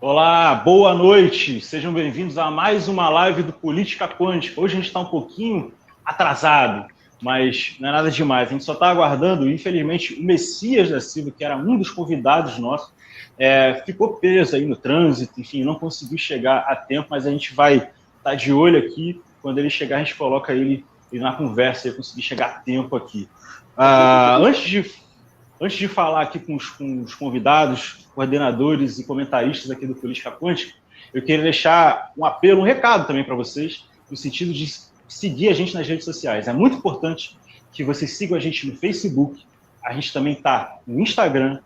Olá, boa noite. Sejam bem-vindos a mais uma live do Política Quântica. Hoje a gente está um pouquinho atrasado, mas não é nada demais. A gente só está aguardando, infelizmente, o Messias da Silva, que era um dos convidados nossos, ficou preso aí no trânsito, enfim, não conseguiu chegar a tempo, mas a gente vai estar de olho aqui. Quando ele chegar, a gente coloca ele na conversa e conseguir chegar a tempo aqui. Antes de falar aqui com os convidados, coordenadores e comentaristas aqui do Política Quântica, eu queria deixar um apelo, um recado também para vocês, no sentido de seguir a gente nas redes sociais. É muito importante que vocês sigam a gente no Facebook, a gente também está no Instagram,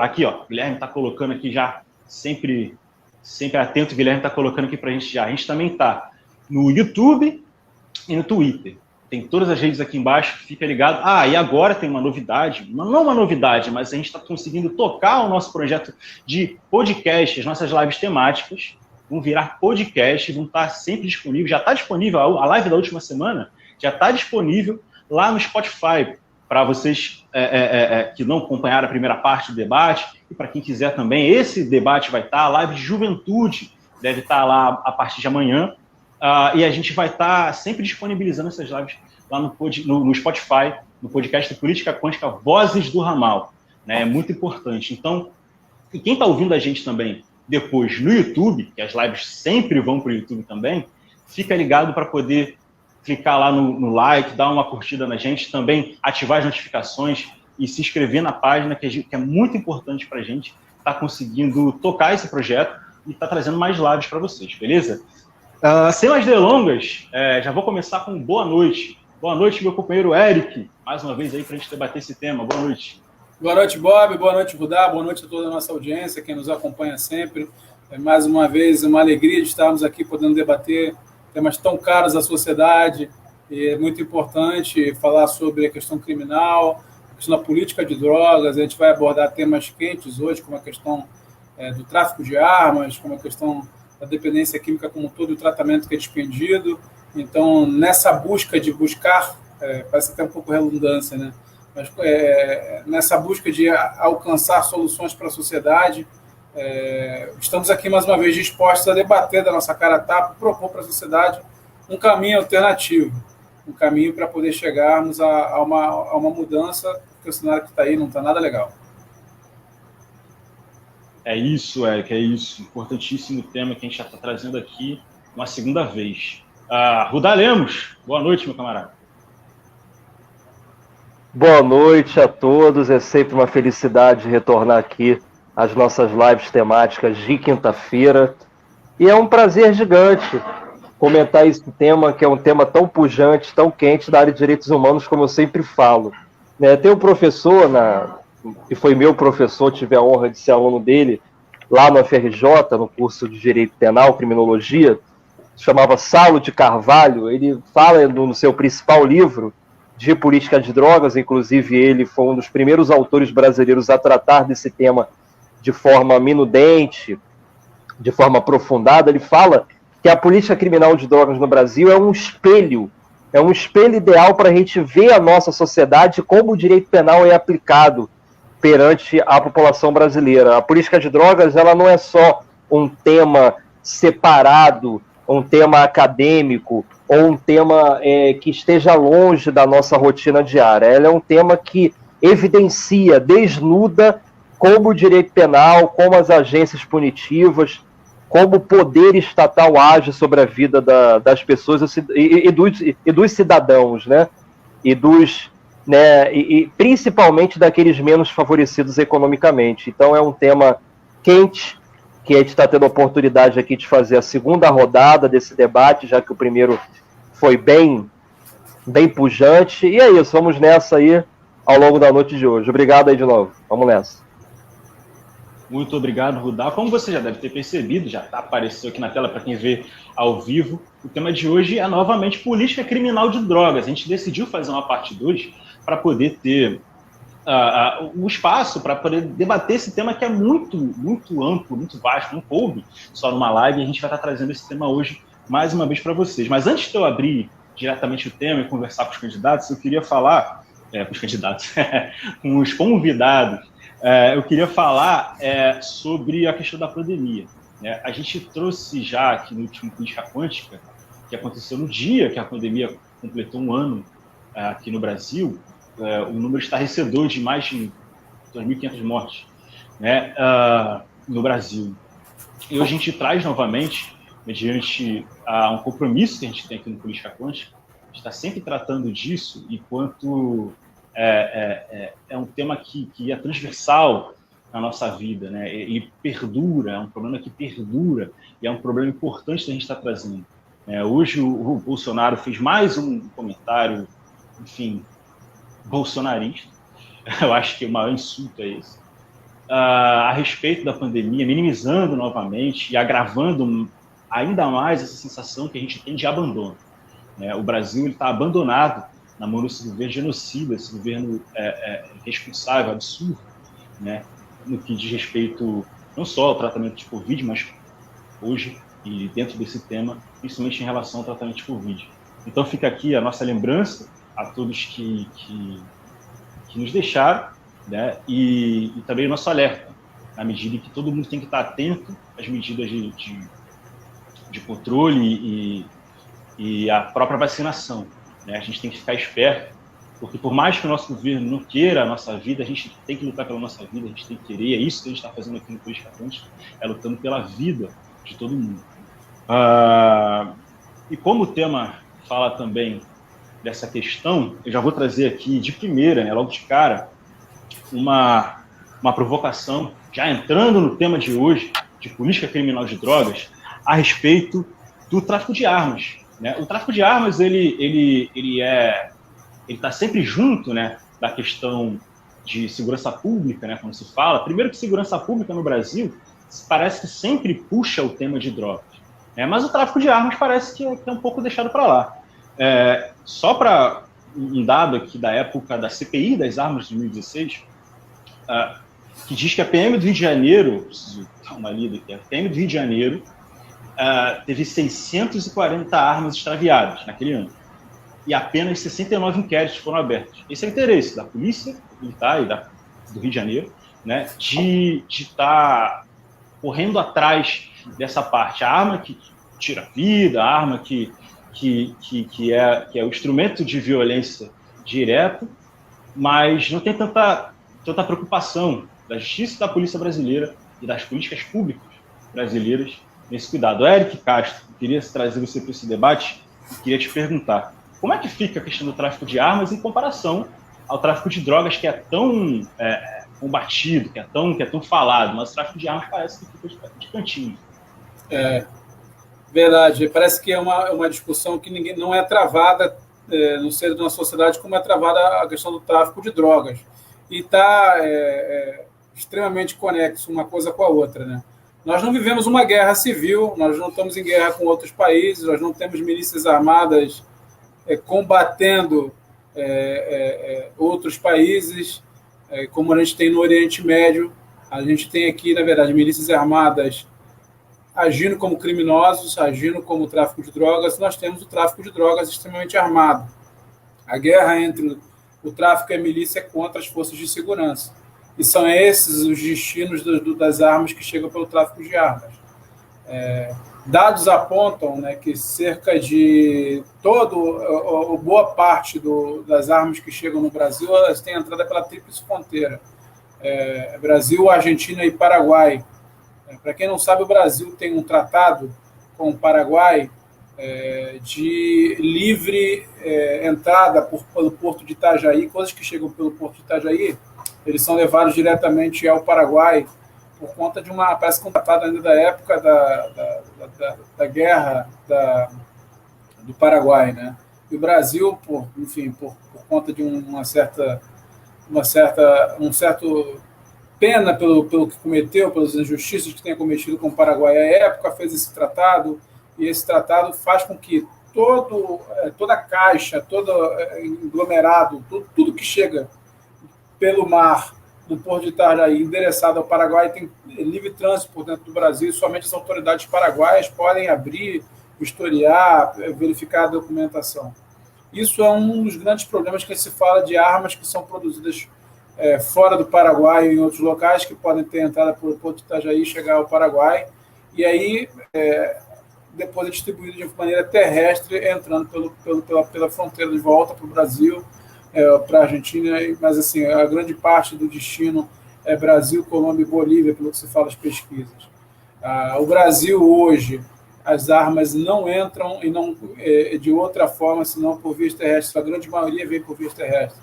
aqui, ó, o Guilherme está colocando aqui já, sempre atento, o Guilherme está colocando aqui para a gente já. A gente também está no YouTube e no Twitter. Tem todas as redes aqui embaixo, fica ligado. E agora tem uma novidade, não uma novidade, mas a gente está conseguindo tocar o nosso projeto de podcast, as nossas lives temáticas vão virar podcast, vão estar sempre disponíveis, já está disponível, a live da última semana já está disponível lá no Spotify, para vocês que não acompanharam a primeira parte do debate, e para quem quiser também, esse debate vai estar, a live de juventude deve estar lá a partir de amanhã, e a gente vai estar sempre disponibilizando essas lives lá no Spotify, no podcast de Política Quântica, Vozes do Ramal. Né? É muito importante. Então, e quem está ouvindo a gente também depois no YouTube, que as lives sempre vão para o YouTube também, fica ligado para poder clicar lá no like, dar uma curtida na gente, também ativar as notificações e se inscrever na página, que é muito importante para a gente estar conseguindo tocar esse projeto e estar trazendo mais lives para vocês, beleza? Sem mais delongas, já vou começar com boa noite. Boa noite, meu companheiro Eric, mais uma vez aí para a gente debater esse tema. Boa noite. Boa noite, Bob. Boa noite, Rudá. Boa noite a toda a nossa audiência, quem nos acompanha sempre. Mais uma vez, uma alegria de estarmos aqui podendo debater temas tão caros à sociedade. E é muito importante falar sobre a questão criminal, a questão da política de drogas. A gente vai abordar temas quentes hoje, como a questão do tráfico de armas, como a questão da dependência química como todo o tratamento que é dispendido. Então, nessa busca de buscar, parece até um pouco redundância, né? Mas nessa busca de alcançar soluções para a sociedade, estamos aqui mais uma vez dispostos a debater da nossa cara a tapa, propor para a sociedade um caminho alternativo, um caminho para poder chegarmos a uma mudança, porque o cenário que está aí não está nada legal. É isso, Eric, é isso. Importantíssimo tema que a gente já está trazendo aqui uma segunda vez. Rudá Lemos, boa noite, meu camarada. Boa noite a todos, é sempre uma felicidade retornar aqui às nossas lives temáticas de quinta-feira. E é um prazer gigante comentar esse tema, que é um tema tão pujante, tão quente da área de direitos humanos, como eu sempre falo. Tem um professor, que foi meu professor, tive a honra de ser aluno dele, lá no FRJ, no curso de Direito Penal, Criminologia, se chamava Saulo de Carvalho. Ele fala no seu principal livro de política de drogas, inclusive ele foi um dos primeiros autores brasileiros a tratar desse tema de forma minudente, de forma aprofundada. Ele fala que a política criminal de drogas no Brasil é um espelho ideal para a gente ver a nossa sociedade, como o direito penal é aplicado perante a população brasileira. A política de drogas, ela não é só um tema separado, um tema acadêmico, ou um tema que esteja longe da nossa rotina diária. Ela é um tema que evidencia, desnuda como o direito penal, como as agências punitivas, como o poder estatal age sobre a vida das pessoas e dos cidadãos, né? E principalmente daqueles menos favorecidos economicamente. Então é um tema quente, que a gente está tendo a oportunidade aqui de fazer a segunda rodada desse debate, já que o primeiro foi bem pujante. E é isso, vamos nessa aí ao longo da noite de hoje. Obrigado aí de novo, vamos nessa. Muito obrigado, Rudá. Como você já deve ter percebido, já apareceu aqui na tela para quem vê ao vivo, o tema de hoje é novamente política criminal de drogas. A gente decidiu fazer uma parte 2 para poder ter o espaço para poder debater esse tema que é muito, muito amplo, muito vasto, não coube só numa live, e a gente vai estar trazendo esse tema hoje mais uma vez para vocês. Mas antes de eu abrir diretamente o tema e conversar com os candidatos, eu queria falar, com os convidados, Eu queria falar sobre a questão da pandemia, né? A gente trouxe já aqui no último Política Quântica, que aconteceu no dia que a pandemia completou um ano aqui no Brasil, o número estarrecedor de mais de 2.500 mortes, né, no Brasil. E hoje a gente traz novamente, mediante um compromisso que a gente tem aqui no Política Quântica, a gente está sempre tratando disso, enquanto é um tema que é transversal na nossa vida, né? Ele perdura, é um problema que perdura, e é um problema importante que a gente está trazendo. Hoje o Bolsonaro fez mais um comentário, enfim, bolsonarista, eu acho que o maior insulto é esse, a respeito da pandemia, minimizando novamente e agravando ainda mais essa sensação que a gente tem de abandono. O Brasil está abandonado na mão desse governo genocida, esse governo responsável, absurdo, né, no que diz respeito não só ao tratamento de Covid, mas hoje, e dentro desse tema, principalmente em relação ao tratamento de Covid. Então fica aqui a nossa lembrança a todos que nos deixaram, né, e também o nosso alerta, na medida em que todo mundo tem que estar atento às medidas de controle e a própria vacinação, né? A gente tem que ficar esperto, porque por mais que o nosso governo não queira a nossa vida, a gente tem que lutar pela nossa vida, a gente tem que querer, é isso que a gente está fazendo aqui no Política Quântica, lutando pela vida de todo mundo. E como o tema fala também dessa questão, eu já vou trazer aqui de primeira, né, logo de cara, uma provocação, já entrando no tema de hoje, de política criminal de drogas, a respeito do tráfico de armas, né? O tráfico de armas, ele está sempre junto, né, da questão de segurança pública, né, quando se fala. Primeiro que segurança pública no Brasil parece que sempre puxa o tema de drogas, né, mas o tráfico de armas parece que é um pouco deixado para lá. Só para um dado aqui da época da CPI das armas de 2016, que diz que a PM do Rio de Janeiro, preciso dar uma lida aqui, a PM do Rio de Janeiro teve 640 armas extraviadas naquele ano, e apenas 69 inquéritos foram abertos. Esse é o interesse da Polícia Militar e do Rio de Janeiro, né, de estar correndo atrás dessa parte. A arma que tira vida, a arma que é o instrumento de violência direto, mas não tem tanta preocupação da justiça e da polícia brasileira e das políticas públicas brasileiras nesse cuidado. Eric Castro, eu queria trazer você para esse debate e queria te perguntar, como é que fica a questão do tráfico de armas em comparação ao tráfico de drogas, que é tão combatido, que é tão falado, mas o tráfico de armas parece que fica de cantinho. Verdade, parece que é uma discussão que não é travada no seio de uma sociedade como é travada a questão do tráfico de drogas. E está extremamente conexo uma coisa com a outra, né? Nós não vivemos uma guerra civil, nós não estamos em guerra com outros países, nós não temos milícias armadas combatendo outros países, como a gente tem no Oriente Médio. A gente tem aqui, na verdade, milícias armadas agindo como criminosos, agindo como tráfico de drogas. Nós temos o tráfico de drogas extremamente armado. A guerra entre o tráfico e a milícia é contra as forças de segurança. E são esses os destinos das armas que chegam pelo tráfico de armas. Dados apontam, né, que cerca de boa parte das armas que chegam no Brasil, elas têm entrada pela tríplice fronteira. Brasil, Argentina e Paraguai. Para quem não sabe, o Brasil tem um tratado com o Paraguai de livre entrada pelo Porto de Itajaí. Coisas que chegam pelo Porto de Itajaí, eles são levados diretamente ao Paraguai por conta de parece que um tratado ainda da época da guerra do Paraguai, né? E o Brasil, por conta de um certo pena pelo que cometeu, pelas injustiças que tenha cometido com o Paraguai à época, fez esse tratado, e esse tratado faz com que toda a caixa, todo aglomerado, tudo que chega pelo mar do Porto de Itajaí endereçado ao Paraguai tem livre trânsito por dentro do Brasil, e somente as autoridades paraguaias podem abrir, vistoriar, verificar a documentação. Isso é um dos grandes problemas que se fala de armas que são produzidas fora do Paraguai e em outros locais que podem ter entrada por Porto de Itajaí e chegar ao Paraguai, e aí depois é distribuído de maneira terrestre, entrando pela fronteira de volta para o Brasil, para a Argentina, mas assim, a grande parte do destino é Brasil, Colômbia e Bolívia, pelo que se fala das pesquisas. O Brasil hoje, as armas não entram e não de outra forma, senão por vias terrestres. A grande maioria vem por vias terrestres.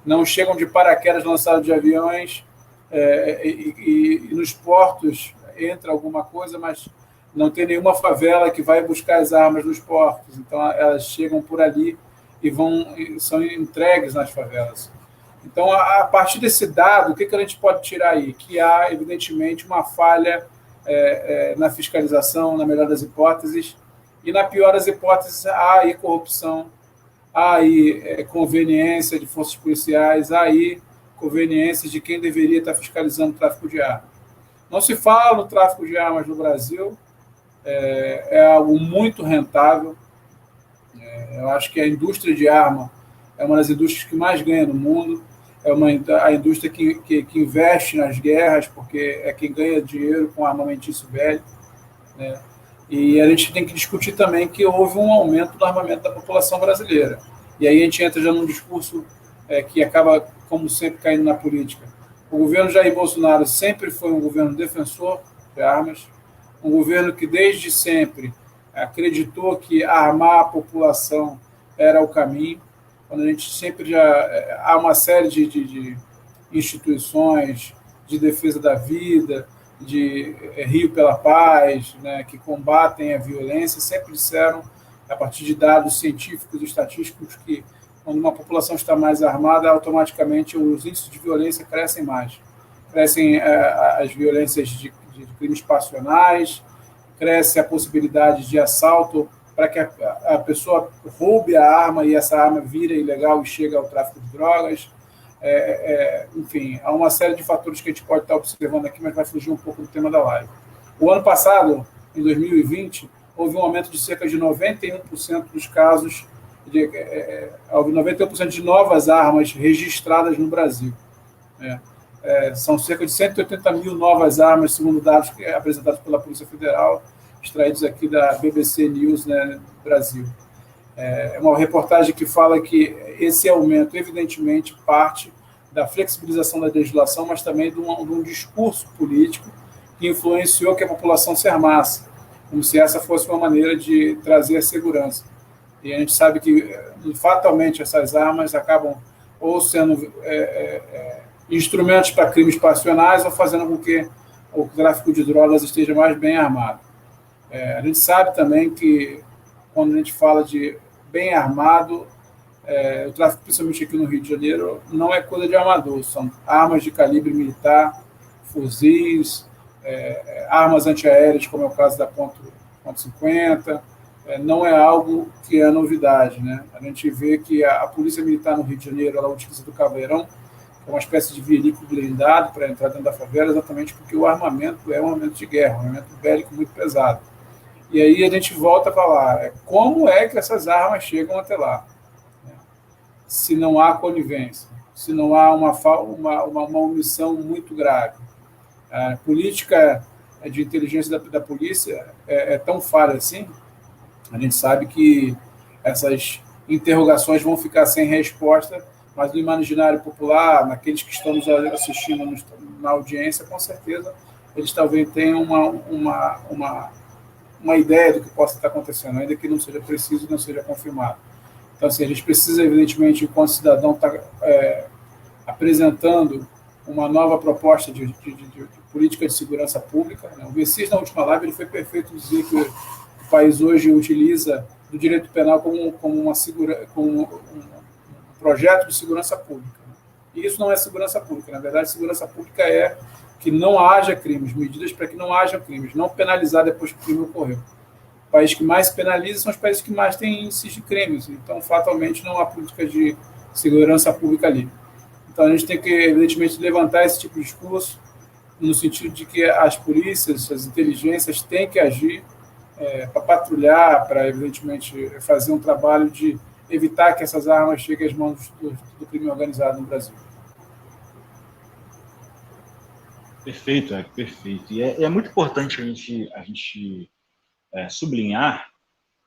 Não chegam de paraquedas lançados de aviões e nos portos entra alguma coisa, mas não tem nenhuma favela que vai buscar as armas nos portos. Então, elas chegam por ali e são entregues nas favelas. Então, a partir desse dado, o que a gente pode tirar aí? Que há, evidentemente, uma falha na fiscalização, na melhor das hipóteses, e na pior das hipóteses, há aí corrupção, há aí conveniência de forças policiais, há aí conveniências de quem deveria estar fiscalizando o tráfico de armas. Não se fala no tráfico de armas no Brasil, é algo muito rentável. Eu acho que a indústria de arma é uma das indústrias que mais ganha no mundo, a indústria que investe nas guerras, porque é quem ganha dinheiro com armamentício velho, né? E a gente tem que discutir também que houve um aumento do armamento da população brasileira. E aí a gente entra já num discurso que acaba, como sempre, caindo na política. O governo Jair Bolsonaro sempre foi um governo defensor de armas, um governo que desde sempre acreditou que armar a população era o caminho, quando a gente sempre há uma série de instituições de defesa da vida, de Rio pela Paz, né, que combatem a violência, sempre disseram, a partir de dados científicos e estatísticos, que quando uma população está mais armada, automaticamente os índices de violência crescem mais. Crescem as violências de crimes passionais, cresce a possibilidade de assalto para que a pessoa roube a arma e essa arma vira ilegal e chega ao tráfico de drogas. Enfim, há uma série de fatores que a gente pode estar observando aqui, mas vai fugir um pouco do tema da live. O ano passado, em 2020, houve um aumento de cerca de 91% dos casos, houve 91% de novas armas registradas no Brasil. São cerca de 180 mil novas armas, segundo dados apresentados pela Polícia Federal, extraídos aqui da BBC News, né, Brasil. É uma reportagem que fala que esse aumento, evidentemente, parte da flexibilização da legislação, mas também de um discurso político que influenciou que a população se armasse, como se essa fosse uma maneira de trazer a segurança. E a gente sabe que, fatalmente, essas armas acabam ou sendo instrumentos para crimes passionais ou fazendo com que o tráfico de drogas esteja mais bem armado. A gente sabe também que, quando a gente fala de bem armado, o tráfico, principalmente aqui no Rio de Janeiro, não é coisa de amador, são armas de calibre militar, fuzis, armas antiaéreas, como é o caso da ponto .50, não é algo que é novidade, né? A gente vê que a Polícia Militar no Rio de Janeiro, ela utiliza do caveirão, que é uma espécie de veículo blindado para entrar dentro da favela, exatamente porque o armamento é um armamento de guerra, um armamento bélico muito pesado. E aí a gente volta a falar, como é que essas armas chegam até lá? Se não há conivência, se não há uma omissão muito grave. A política de inteligência da polícia é tão falha assim, a gente sabe que essas interrogações vão ficar sem resposta, mas no imaginário popular, naqueles que estão nos assistindo na audiência, com certeza, eles talvez tenham uma ideia do que possa estar acontecendo, ainda que não seja preciso e não seja confirmado. Então, assim, a gente precisa, evidentemente, enquanto cidadão, estar apresentando uma nova proposta de política de segurança pública. O Vessis, na última live, ele foi perfeito em dizer que o país hoje utiliza do direito penal como um projeto de segurança pública. E isso não é segurança pública. Na verdade, segurança pública é que não haja crimes, medidas para que não haja crimes, não penalizar depois que o crime ocorreu. O país que mais penaliza são os países que mais têm índices de crimes. Então, fatalmente, não há política de segurança pública ali. Então, a gente tem que, evidentemente, levantar esse tipo de discurso no sentido de que as polícias, as inteligências têm que agir para patrulhar, para, evidentemente, fazer um trabalho de evitar que essas armas cheguem às mãos do crime organizado no Brasil. Perfeito, perfeito. E é muito importante a gente sublinhar,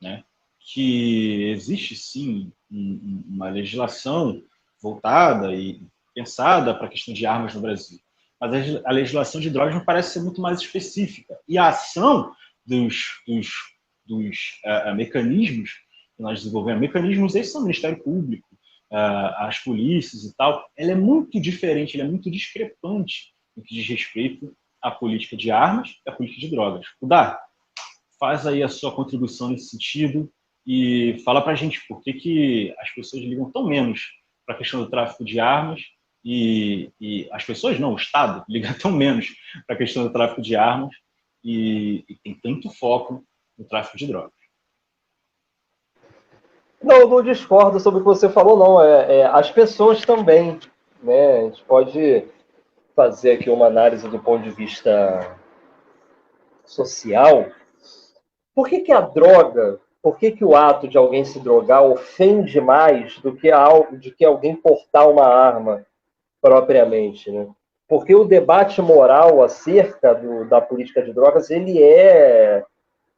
né, que existe sim uma legislação voltada e pensada para a questão de armas no Brasil. Mas a legislação de drogas me parece ser muito mais específica. E a ação dos mecanismos que nós desenvolvemos, mecanismos esses são o Ministério Público, as polícias e tal, ela é muito diferente, ela é muito discrepante no que diz respeito à política de armas e à política de drogas. Kudar, faz aí a sua contribuição nesse sentido e fala para a gente por que as pessoas ligam tão menos para a questão do tráfico de armas e as pessoas não, o Estado liga tão menos para a questão do tráfico de armas e tem tanto foco no tráfico de drogas. Não discordo sobre o que você falou, não. As pessoas também, né? A gente pode fazer aqui uma análise do ponto de vista social. Por que a droga, por que o ato de alguém se drogar ofende mais do que alguém portar uma arma propriamente, né? Porque o debate moral acerca da política de drogas, ele é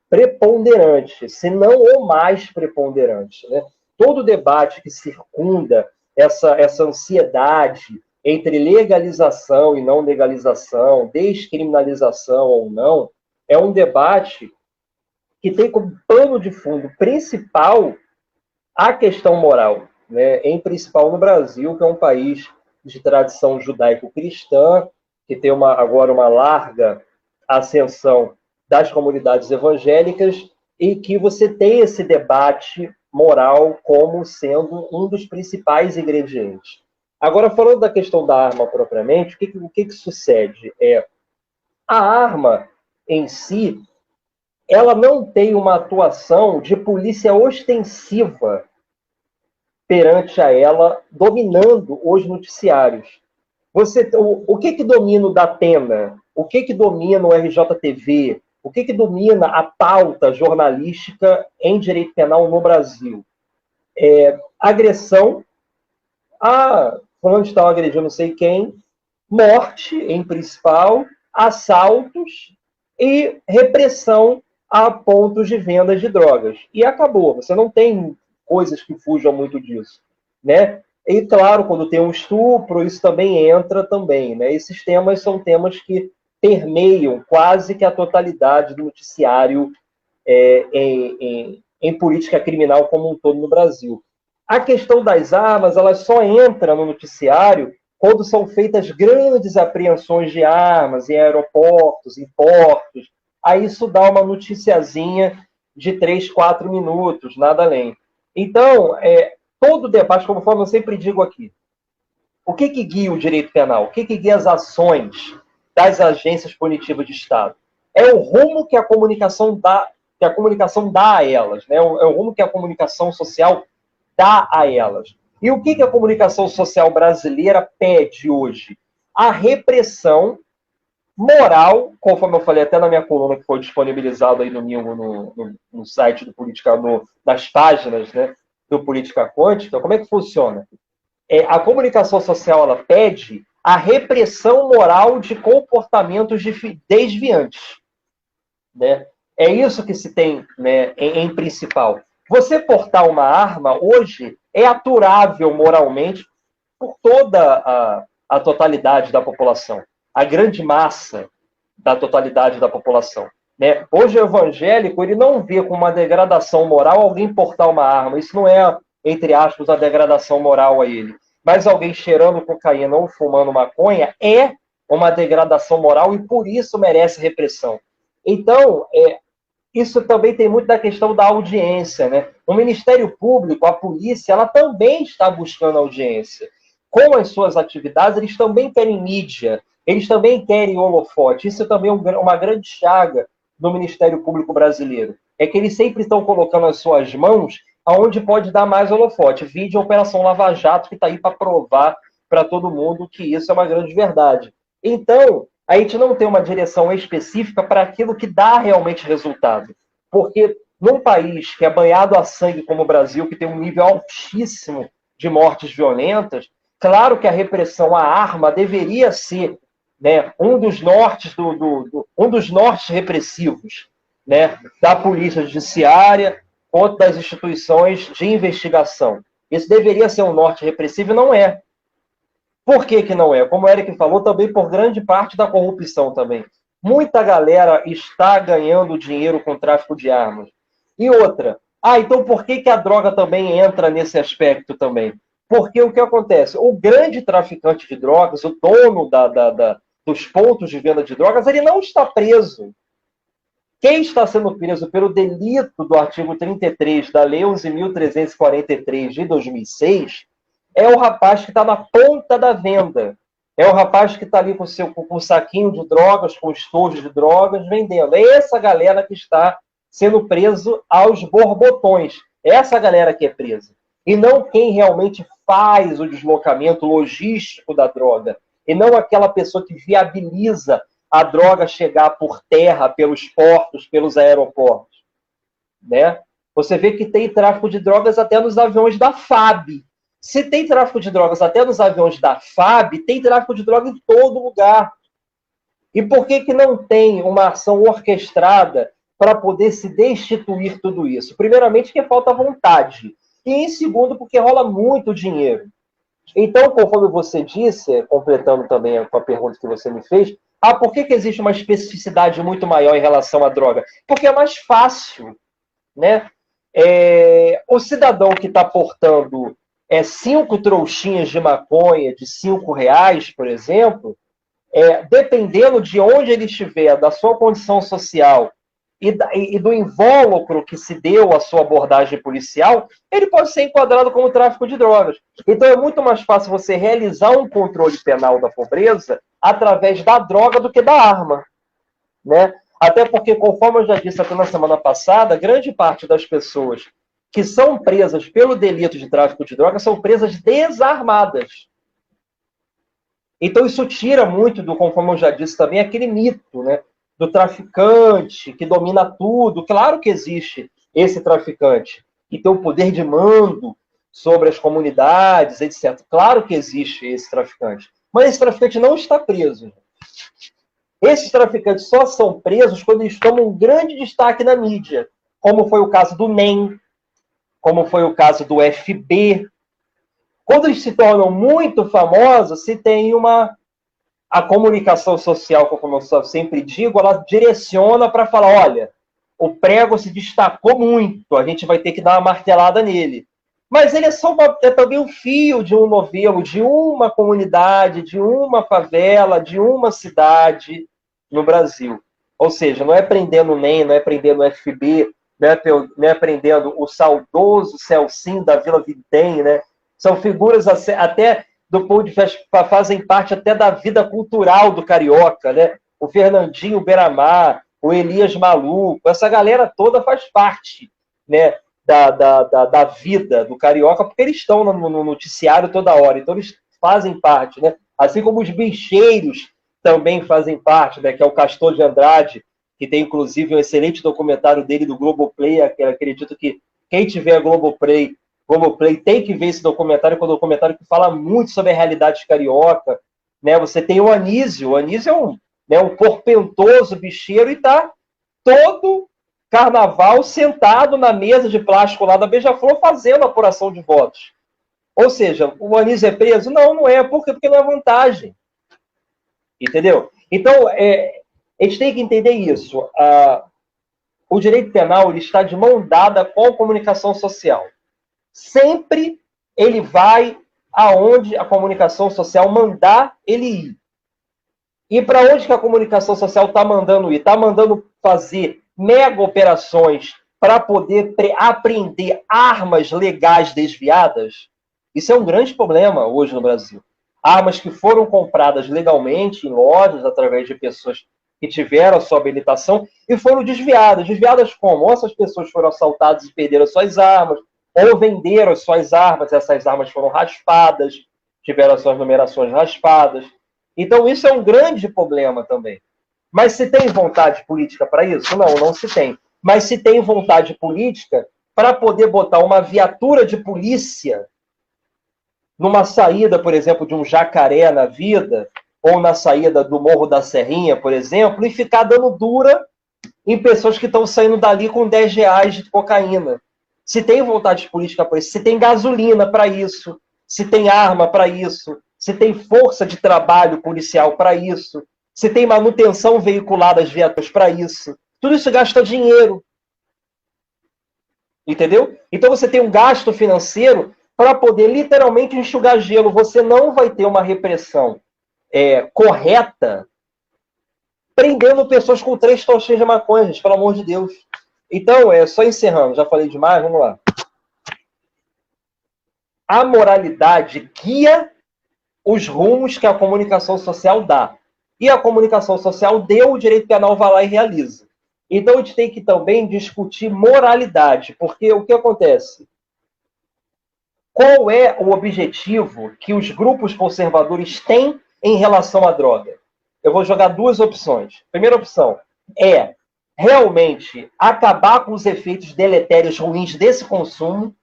preponderante, se não o mais preponderante, né? Todo debate que circunda essa ansiedade entre legalização e não legalização, descriminalização ou não, é um debate que tem como pano de fundo principal a questão moral, né? Em principal no Brasil, que é um país de tradição judaico-cristã, que tem agora uma larga ascensão das comunidades evangélicas, e que você tem esse debate moral como sendo um dos principais ingredientes. Agora, falando da questão da arma propriamente, o que sucede? A arma em si, ela não tem uma atuação de polícia ostensiva perante a ela, dominando os noticiários. O que domina o Datena? O que domina o RJTV? O que domina a pauta jornalística em direito penal no Brasil? Agressão, fulano de tal agrediu não sei quem, morte, em principal, assaltos e repressão a pontos de venda de drogas. E acabou. Você não tem coisas que fujam muito disso, né? E, claro, quando tem um estupro, isso também entra também, né? Esses temas são temas que permeiam quase que a totalidade do noticiário em política criminal como um todo no Brasil. A questão das armas, ela só entra no noticiário quando são feitas grandes apreensões de armas em aeroportos, em portos. Aí isso dá uma noticiazinha de 3, 4 minutos, nada além. Então, todo debate, como eu sempre digo aqui, o que guia o direito penal? O que guia as ações das agências punitivas de Estado? É o rumo que a comunicação dá a elas, né? É o rumo que a comunicação social dá a elas. E o que a comunicação social brasileira pede hoje? A repressão moral, conforme eu falei até na minha coluna que foi disponibilizada aí domingo no site do Política, nas páginas, né, do Política Quântica. Como é que funciona? A comunicação social, ela pede a repressão moral de comportamentos desviantes, né? É isso que se tem, né, em principal. Você portar uma arma hoje é aturável moralmente por toda a totalidade da população, a grande massa da totalidade da população, né? Hoje o evangélico, ele não vê com uma degradação moral alguém portar uma arma. Isso não é, entre aspas, a degradação moral a ele. Mas alguém cheirando cocaína ou fumando maconha é uma degradação moral e por isso merece repressão. Então, isso também tem muito da questão da audiência, né? O Ministério Público, a polícia, ela também está buscando audiência. Com as suas atividades, eles também querem mídia, eles também querem holofote. Isso também é uma grande chaga do Ministério Público brasileiro. É que eles sempre estão colocando as suas mãos aonde pode dar mais holofote. Vídeo a Operação Lava Jato, que está aí para provar para todo mundo que isso é uma grande verdade. Então, a gente não tem uma direção específica para aquilo que dá realmente resultado. Porque num país que é banhado a sangue como o Brasil, que tem um nível altíssimo de mortes violentas, claro que a repressão à arma deveria ser né, um dos nortes repressivos, né, da polícia judiciária quanto das instituições de investigação. Isso deveria ser um norte repressivo e não é. Por que que não é? Como o Eric falou, também por grande parte da corrupção também. Muita galera está ganhando dinheiro com tráfico de armas. E outra, então por que que a droga também entra nesse aspecto também? Porque o que acontece? O grande traficante de drogas, o dono dos pontos de venda de drogas, ele não está preso. Quem está sendo preso pelo delito do artigo 33 da Lei 11.343 de 2006 é o rapaz que está na ponta da venda. É o rapaz que está ali com o saquinho de drogas, com o estojo de drogas, vendendo. É essa galera que está sendo preso aos borbotões. É essa galera que é presa. E não quem realmente faz o deslocamento logístico da droga. E não aquela pessoa que viabiliza a droga chegar por terra, pelos portos, pelos aeroportos. Né? Você vê que tem tráfico de drogas até nos aviões da FAB. Se tem tráfico de drogas até nos aviões da FAB, tem tráfico de droga em todo lugar. E por que que não tem uma ação orquestrada para poder se destituir tudo isso? Primeiramente, porque falta vontade. E em segundo, porque rola muito dinheiro. Então, conforme você disse, completando também com a pergunta que você me fez, por que que existe uma especificidade muito maior em relação à droga? Porque é mais fácil, né? O cidadão que está portando 5 trouxinhas de maconha de R$5, por exemplo, dependendo de onde ele estiver, da sua condição social e do invólucro que se deu à sua abordagem policial, ele pode ser enquadrado como tráfico de drogas. Então é muito mais fácil você realizar um controle penal da pobreza através da droga do que da arma, né? Até porque, conforme eu já disse até na semana passada, grande parte das pessoas que são presas pelo delito de tráfico de drogas são presas desarmadas. Então isso tira muito conforme eu já disse também, aquele mito, né, do traficante que domina tudo. Claro que existe esse traficante que tem o poder de mando sobre as comunidades, etc. Claro que existe esse traficante. Mas esse traficante não está preso. Esses traficantes só são presos quando eles tomam um grande destaque na mídia, como foi o caso do NEM, como foi o caso do FB. Quando eles se tornam muito famosos, se tem a comunicação social, como eu sempre digo, ela direciona para falar, olha, o prego se destacou muito, a gente vai ter que dar uma martelada nele. Mas ele é também um fio de um novelo, de uma comunidade, de uma favela, de uma cidade no Brasil. Ou seja, não é prendendo o NEM, não é prendendo o FB, não é prendendo o saudoso Celcinho da Vila Videm, né? São figuras até do ponto de vista, fazem parte até da vida cultural do carioca, né? O Fernandinho Beiramar, o Elias Maluco, essa galera toda faz parte, né, da vida do carioca, porque eles estão no noticiário toda hora, então eles fazem parte, né? Assim como os bicheiros também fazem parte, né, que é o Castor de Andrade, que tem inclusive um excelente documentário dele do Globoplay, que eu acredito que quem tiver Globoplay tem que ver esse documentário, que é um documentário que fala muito sobre a realidade carioca, né? Você tem o Anísio é um portentoso bicheiro e está todo carnaval sentado na mesa de plástico lá da Beija-Flor fazendo apuração de votos. Ou seja, o Anísio é preso? Não, não é. Por quê? Porque não é vantagem. Entendeu? Então, a gente tem que entender isso. O direito penal ele está de mão dada com a comunicação social. Sempre ele vai aonde a comunicação social mandar ele ir. E para onde que a comunicação social está mandando ir? Está mandando fazer mega operações para poder apreender armas legais desviadas? Isso é um grande problema hoje no Brasil. Armas que foram compradas legalmente em lojas, através de pessoas que tiveram a sua habilitação, e foram desviadas. Desviadas como? Essas pessoas foram assaltadas e perderam suas armas, ou venderam as suas armas, essas armas foram raspadas, tiveram as suas numerações raspadas. Então, isso é um grande problema também. Mas se tem vontade política para isso? Não, não se tem. Mas se tem vontade política para poder botar uma viatura de polícia numa saída, por exemplo, de um Jacaré na vida, ou na saída do Morro da Serrinha, por exemplo, e ficar dando dura em pessoas que estão saindo dali com 10 reais de cocaína. Se tem vontade política para isso, se tem gasolina para isso, se tem arma para isso, se tem força de trabalho policial para isso, se tem manutenção veicular das viaturas para isso, tudo isso gasta dinheiro. Entendeu? Então você tem um gasto financeiro para poder literalmente enxugar gelo. Você não vai ter uma repressão correta prendendo pessoas com 3 toxins de maconha, gente, pelo amor de Deus. Então, só encerrando, já falei demais, vamos lá. A moralidade guia os rumos que a comunicação social dá. E a comunicação social deu, o direito penal vai lá e realiza. Então, a gente tem que também discutir moralidade, porque o que acontece? Qual é o objetivo que os grupos conservadores têm em relação à droga? Eu vou jogar 2 opções. Primeira opção é realmente acabar com os efeitos deletérios ruins desse consumo,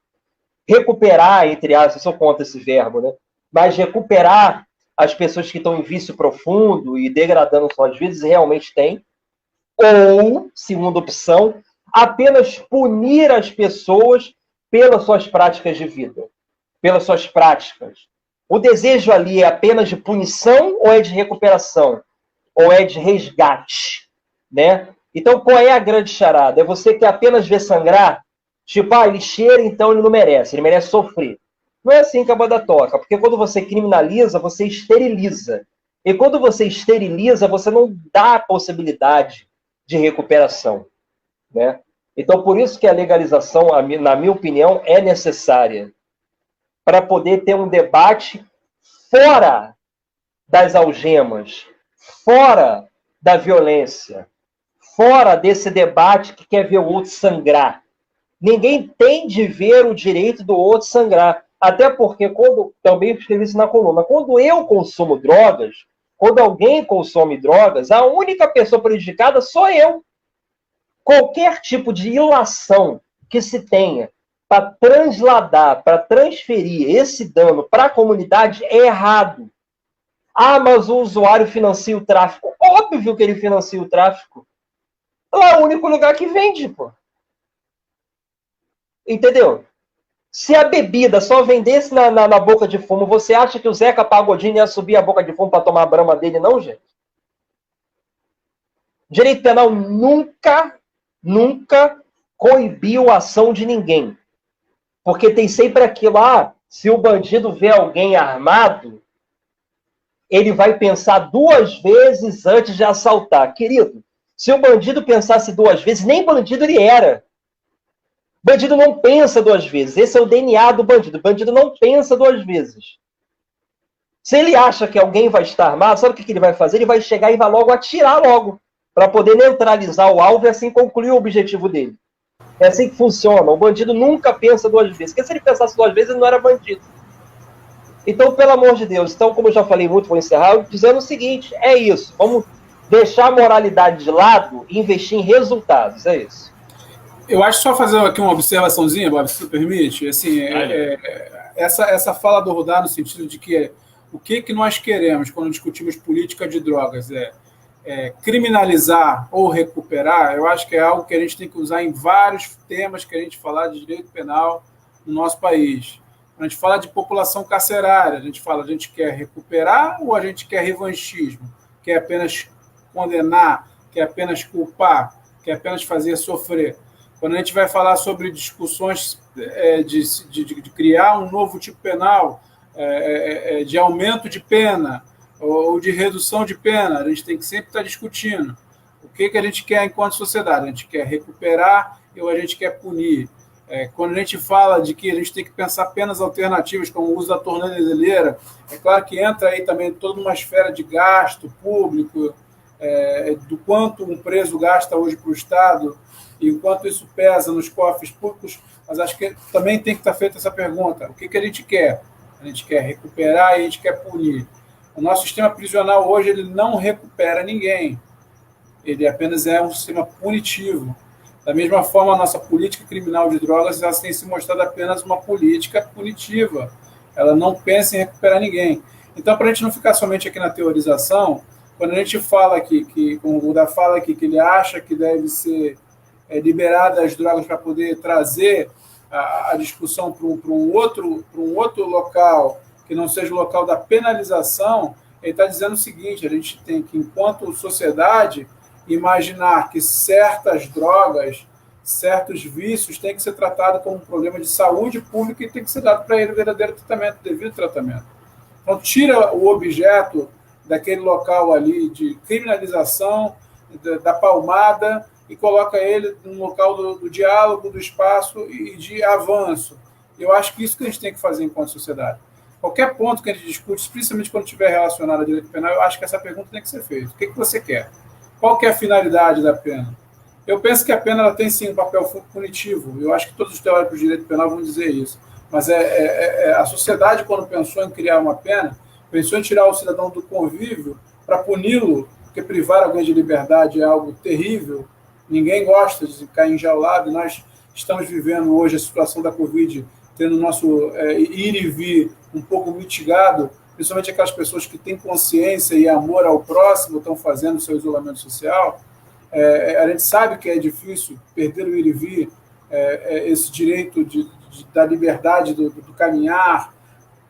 recuperar, entre aspas, eu sou contra esse verbo, né? Mas recuperar as pessoas que estão em vício profundo e degradando suas vidas, realmente tem. Ou, segunda opção, apenas punir as pessoas pelas suas práticas de vida, pelas suas práticas. O desejo ali é apenas de punição ou é de recuperação? Ou é de resgate? Né? Então, qual é a grande charada? É você que apenas vê sangrar? Tipo, ele cheira, então ele não merece, ele merece sofrer. Não é assim que a banda toca, porque quando você criminaliza, você esteriliza. E quando você esteriliza, você não dá a possibilidade de recuperação. Né? Então, por isso que a legalização, na minha opinião, é necessária. Para poder ter um debate fora das algemas, fora da violência, fora desse debate que quer ver o outro sangrar. Ninguém tem de ver o direito do outro sangrar. Até porque, também escrevi isso na coluna, quando eu consumo drogas, quando alguém consome drogas, a única pessoa prejudicada sou eu. Qualquer tipo de ilação que se tenha para transladar, para transferir esse dano para a comunidade é errado. Mas o usuário financia o tráfico. Óbvio que ele financia o tráfico. Lá é o único lugar que vende, pô. Entendeu? Se a bebida só vendesse na boca de fumo, você acha que o Zeca Pagodinho ia subir a boca de fumo para tomar a brama dele, não, gente? Direito penal nunca coibiu a ação de ninguém. Porque tem sempre aquilo, se o bandido vê alguém armado, ele vai pensar 2 vezes antes de assaltar. Querido, se o bandido pensasse 2 vezes, nem bandido ele era. Bandido não pensa 2 vezes. Esse é o DNA do bandido. O bandido não pensa 2 vezes. Se ele acha que alguém vai estar armado, sabe o que ele vai fazer? Ele vai chegar e vai logo atirar logo, para poder neutralizar o alvo e assim concluir o objetivo dele. É assim que funciona. O bandido nunca pensa 2 vezes. Porque se ele pensasse 2 vezes, ele não era bandido. Então, pelo amor de Deus, como eu já falei muito, vou encerrar, dizendo o seguinte, é isso. Vamos deixar a moralidade de lado e investir em resultados. É isso. Eu acho só fazer aqui uma observaçãozinha, Bob, se tu permite. Assim, essa fala do Rudá no sentido de que o que nós queremos quando discutimos política de drogas criminalizar ou recuperar, eu acho que é algo que a gente tem que usar em vários temas que a gente falar de direito penal no nosso país. Quando a gente fala de população carcerária, a gente quer recuperar ou a gente quer revanchismo? Quer apenas condenar? Quer apenas culpar? Quer apenas fazer sofrer? Quando a gente vai falar sobre discussões de criar um novo tipo penal, de aumento de pena ou de redução de pena, a gente tem que sempre estar discutindo o que a gente quer enquanto sociedade. A gente quer recuperar ou a gente quer punir? Quando a gente fala de que a gente tem que pensar penas alternativas, como o uso da tornozeleira, é claro que entra aí também toda uma esfera de gasto público, do quanto um preso gasta hoje para o Estado, e o quanto isso pesa nos cofres públicos, mas acho que também tem que estar feita essa pergunta. O que a gente quer? A gente quer recuperar e a gente quer punir. O nosso sistema prisional hoje ele não recupera ninguém. Ele apenas é um sistema punitivo. Da mesma forma, a nossa política criminal de drogas ela tem se mostrado apenas uma política punitiva. Ela não pensa em recuperar ninguém. Então, para a gente não ficar somente aqui na teorização, quando a gente fala aqui, como o Buda fala aqui, que ele acha que deve ser liberada as drogas para poder trazer a discussão para um outro local, que não seja o local da penalização, ele está dizendo o seguinte: a gente tem que, enquanto sociedade, imaginar que certas drogas, certos vícios têm que ser tratados como um problema de saúde pública e tem que ser dado para ele o verdadeiro tratamento, o devido tratamento. Então, tira o objeto daquele local ali de criminalização, da palmada, e coloca ele no local do diálogo, do espaço e de avanço. Eu acho que isso que a gente tem que fazer enquanto sociedade. Qualquer ponto que a gente discute, principalmente quando estiver relacionado ao direito penal, eu acho que essa pergunta tem que ser feita. O que você quer? Qual que é a finalidade da pena? Eu penso que a pena ela tem, sim, um papel punitivo. Eu acho que todos os teóricos de direito penal vão dizer isso. Mas a sociedade, quando pensou em criar uma pena, pensou em tirar o cidadão do convívio para puni-lo, porque privar alguém de liberdade é algo terrível. Ninguém gosta de ficar enjaulado. Nós estamos vivendo hoje a situação da Covid, tendo o nosso ir e vir um pouco mitigado, principalmente aquelas pessoas que têm consciência e amor ao próximo, estão fazendo o seu isolamento social. A gente sabe que é difícil perder o ir e vir, esse direito da liberdade do caminhar,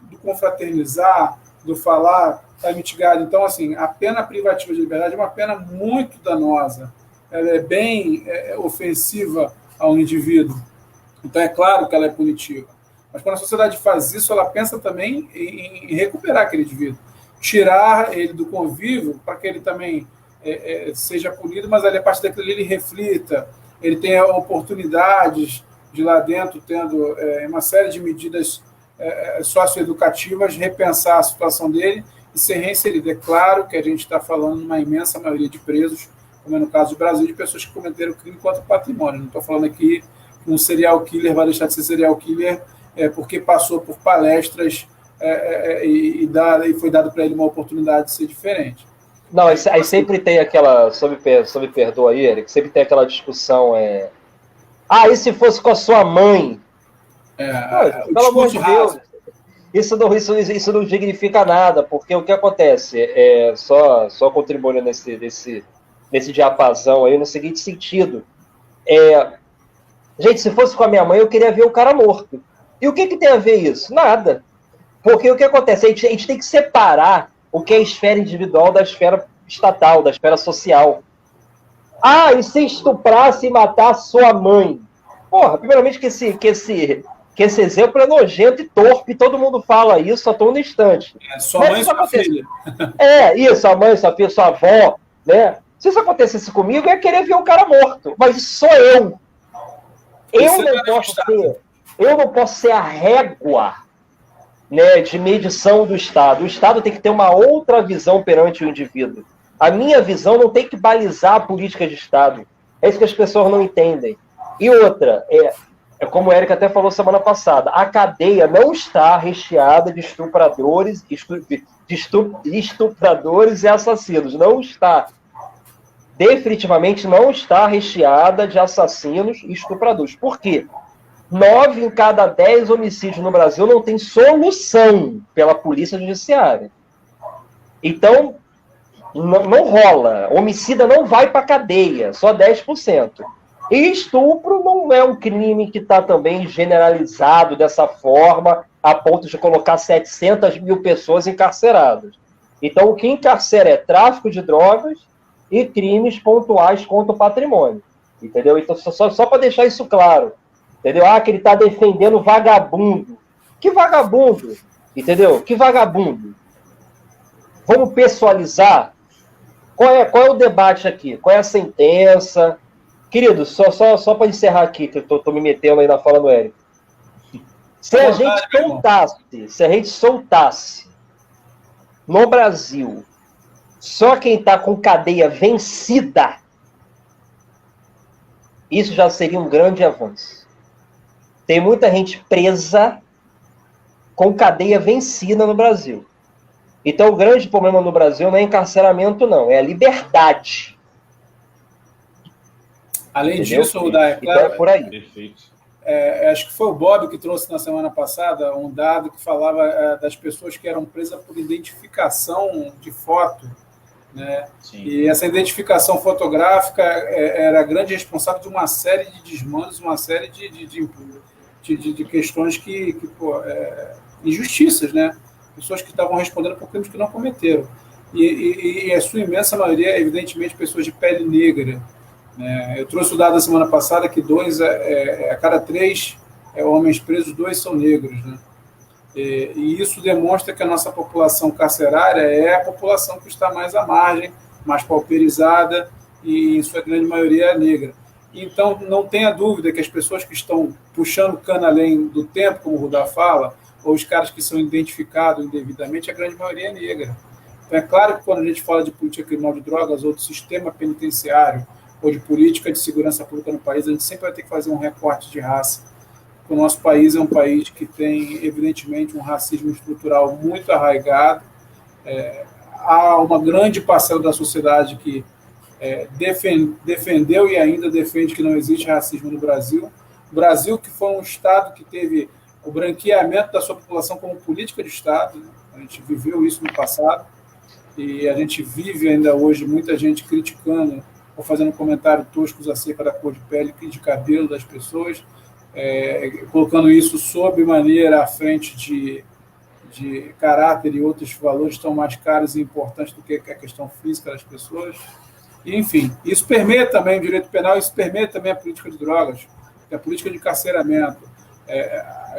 do confraternizar, do falar, está mitigado. Então, assim, a pena privativa de liberdade é uma pena muito danosa. Ela é bem ofensiva ao indivíduo. Então, é claro que ela é punitiva. Mas quando a sociedade faz isso, ela pensa também em recuperar aquele indivíduo, tirar ele do convívio para que ele também seja punido, mas ali, a partir daquilo ele reflita, ele tenha oportunidades de lá dentro, tendo uma série de medidas socioeducativas, repensar a situação dele e ser reinserido. É claro que a gente está falando de uma imensa maioria de presos, como é no caso do Brasil, de pessoas que cometeram crime contra o patrimônio. Não estou falando aqui que um serial killer vai deixar de ser serial killer porque passou por palestras e foi dado para ele uma oportunidade de ser diferente. Não, aí sempre tem aquela, só me perdoa aí, Eric, sempre tem aquela discussão, e se fosse com a sua mãe? Pelo amor de Deus, isso não significa nada, porque o que acontece, só contribuindo nesse diapasão aí, no seguinte sentido, gente, se fosse com a minha mãe, eu queria ver o cara morto. E o que tem a ver isso? Nada. Porque o que acontece, a gente tem que separar o que é a esfera individual da esfera estatal, da esfera social. E se estuprasse e matasse sua mãe? Porra, primeiramente que esse exemplo é nojento e torpe, todo mundo fala isso a todo instante. Sua mãe e sua filha. Isso, a mãe, sua filha, sua avó, né? Se isso acontecesse comigo, eu ia querer ver o cara morto. Mas isso sou eu. Eu não posso ser a régua, né, de medição do Estado. O Estado tem que ter uma outra visão perante o indivíduo. A minha visão não tem que balizar a política de Estado. É isso que as pessoas não entendem. E outra, como o Eric até falou semana passada, a cadeia não está recheada de estupradores e assassinos. Não está. Definitivamente não está recheada de assassinos e estupradores. Por quê? 9 em cada 10 homicídios no Brasil não tem solução pela polícia judiciária. Então, não rola. Homicida não vai para cadeia, só 10%. E estupro não é um crime que está também generalizado dessa forma, a ponto de colocar 700 mil pessoas encarceradas. Então, o que encarcera é tráfico de drogas e crimes pontuais contra o patrimônio. Entendeu? Então, só para deixar isso claro. Entendeu? Que ele está defendendo vagabundo. Que vagabundo? Entendeu? Que vagabundo? Vamos pessoalizar? Qual é o debate aqui? Qual é a sentença? Querido, só para encerrar aqui, que eu estou me metendo aí na fala do Eric. Se a gente soltasse no Brasil só quem está com cadeia vencida, isso já seria um grande avanço. Tem muita gente presa com cadeia vencida no Brasil. Então, o grande problema no Brasil não é encarceramento, não. É a liberdade. Além disso, Rudá, é por aí. Perfeito. acho que foi o Bob que trouxe na semana passada um dado que falava das pessoas que eram presas por identificação de foto, né? E essa identificação fotográfica era a grande responsável de uma série de desmandos, uma série de questões injustiças, né? Pessoas que estavam respondendo por crimes que não cometeram. E a sua imensa maioria, evidentemente, pessoas de pele negra. Né? Eu trouxe o dado da semana passada que a cada 3 homens presos, 2 são negros. Né? E isso demonstra que a nossa população carcerária é a população que está mais à margem, mais pauperizada e, em sua grande maioria, é negra. Então, não tenha dúvida que as pessoas que estão puxando cana além do tempo, como o Rudá fala, ou os caras que são identificados indevidamente, a grande maioria é negra. Então, é claro que quando a gente fala de política criminal de drogas ou de sistema penitenciário ou de política de segurança pública no país, a gente sempre vai ter que fazer um recorte de raça. O nosso país é um país que tem, evidentemente, um racismo estrutural muito arraigado. Há uma grande parcela da sociedade que defendeu e ainda defende que não existe racismo no Brasil. O Brasil, que foi um Estado que teve o branqueamento da sua população como política de Estado, né? A gente viveu isso no passado, e a gente vive ainda hoje muita gente criticando ou fazendo comentários toscos acerca da cor de pele e de cabelo das pessoas, colocando isso sob maneira à frente de caráter e outros valores tão mais caros e importantes do que a questão física das pessoas. E, enfim, isso permeia também o direito penal, isso permeia também a política de drogas, a política de carceramento.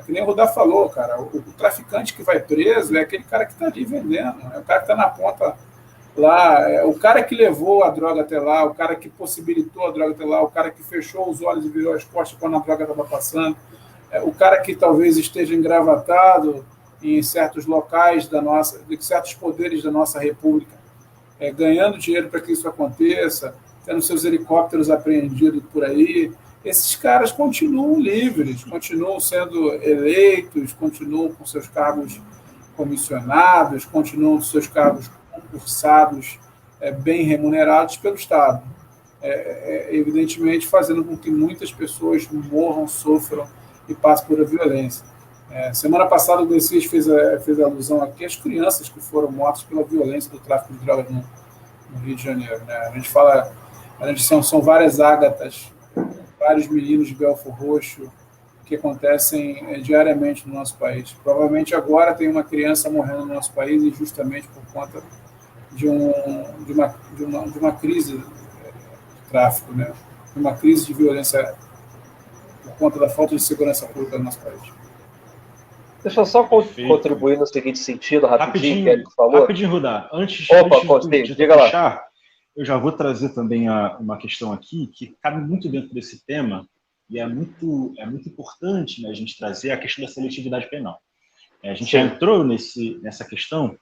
Que nem o Rudá falou, cara, o traficante que vai preso é aquele cara que está ali vendendo, é o cara que está na ponta lá, é o cara que levou a droga até lá, o cara que possibilitou a droga até lá, o cara que fechou os olhos e virou as costas quando a droga estava passando, o cara que talvez esteja engravatado em certos locais de certos poderes da nossa república, ganhando dinheiro para que isso aconteça, tendo seus helicópteros apreendidos por aí. Esses caras continuam livres, continuam sendo eleitos, continuam com seus cargos comissionados, continuam com seus cargos concursados, bem remunerados pelo Estado. Evidentemente, fazendo com que muitas pessoas morram, sofram e passem por a violência. Semana passada, o Messias fez alusão aqui às crianças que foram mortas pela violência do tráfico de drogas no Rio de Janeiro. Né? A gente fala, são várias ágatas, vários meninos de Belford Roxo que acontecem diariamente no nosso país. Provavelmente agora tem uma criança morrendo no nosso país e justamente por conta de uma crise de tráfico, né? De uma crise de violência por conta da falta de segurança pública no nosso país. Deixa eu só contribuir no seguinte sentido, rapidinho, que ele falou. Rapidinho, Rudá. Antes de diga fechar, lá. Eu já vou trazer também uma questão aqui que cabe muito dentro desse tema e é muito importante, né, a gente trazer a questão da seletividade penal. A gente já entrou nessa questão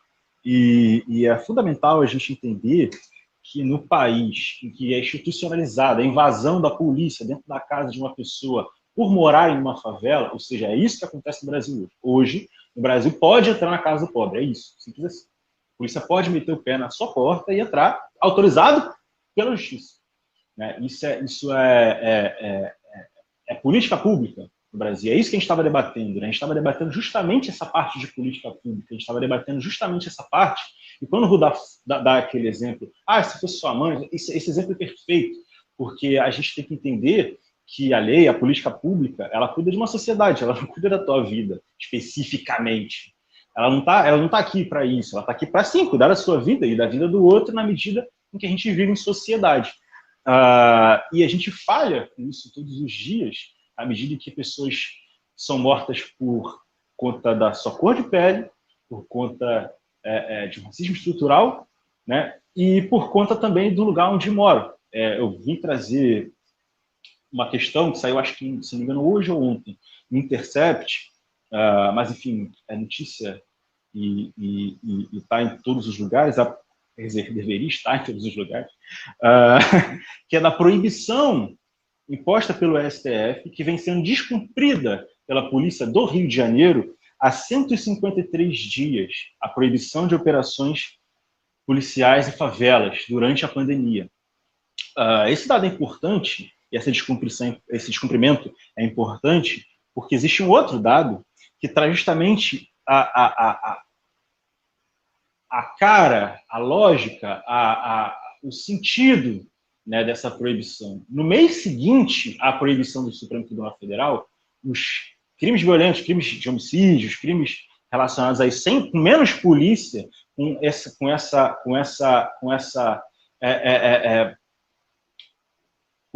e é fundamental a gente entender que no país em que é institucionalizada a invasão da polícia dentro da casa de uma pessoa por morar em uma favela, ou seja, é isso que acontece no Brasil hoje. Hoje, o Brasil pode entrar na casa do pobre, é isso, simples assim. A polícia pode meter o pé na sua porta e entrar autorizado pela justiça. Né? Isso é política pública no Brasil. É isso que a gente estava debatendo. Né? A gente estava debatendo justamente essa parte de política pública. A gente estava debatendo justamente essa parte. E quando o Rudá dá aquele exemplo, se fosse sua mãe, esse exemplo é perfeito, porque a gente tem que entender que a lei, a política pública, ela cuida de uma sociedade, ela não cuida da tua vida, especificamente. Ela não tá aqui para isso, ela está aqui para, sim, cuidar da sua vida e da vida do outro na medida em que a gente vive em sociedade. E a gente falha com isso todos os dias, à medida que pessoas são mortas por conta da sua cor de pele, por conta de um racismo estrutural, né? E por conta também do lugar onde moram. Eu vim trazer uma questão que saiu, acho que, se não me engano, hoje ou ontem, no Intercept, mas, enfim, é notícia e está em todos os lugares, quer dizer, deveria estar em todos os lugares, que é da proibição imposta pelo STF, que vem sendo descumprida pela polícia do Rio de Janeiro há 153 dias, a proibição de operações policiais em favelas durante a pandemia. Esse dado é importante, e esse descumprimento é importante, porque existe um outro dado que traz justamente a cara, a lógica, o sentido, né, dessa proibição. No mês seguinte à proibição do Supremo Tribunal Federal, os crimes violentos, crimes de homicídios, crimes relacionados aí com menos polícia, com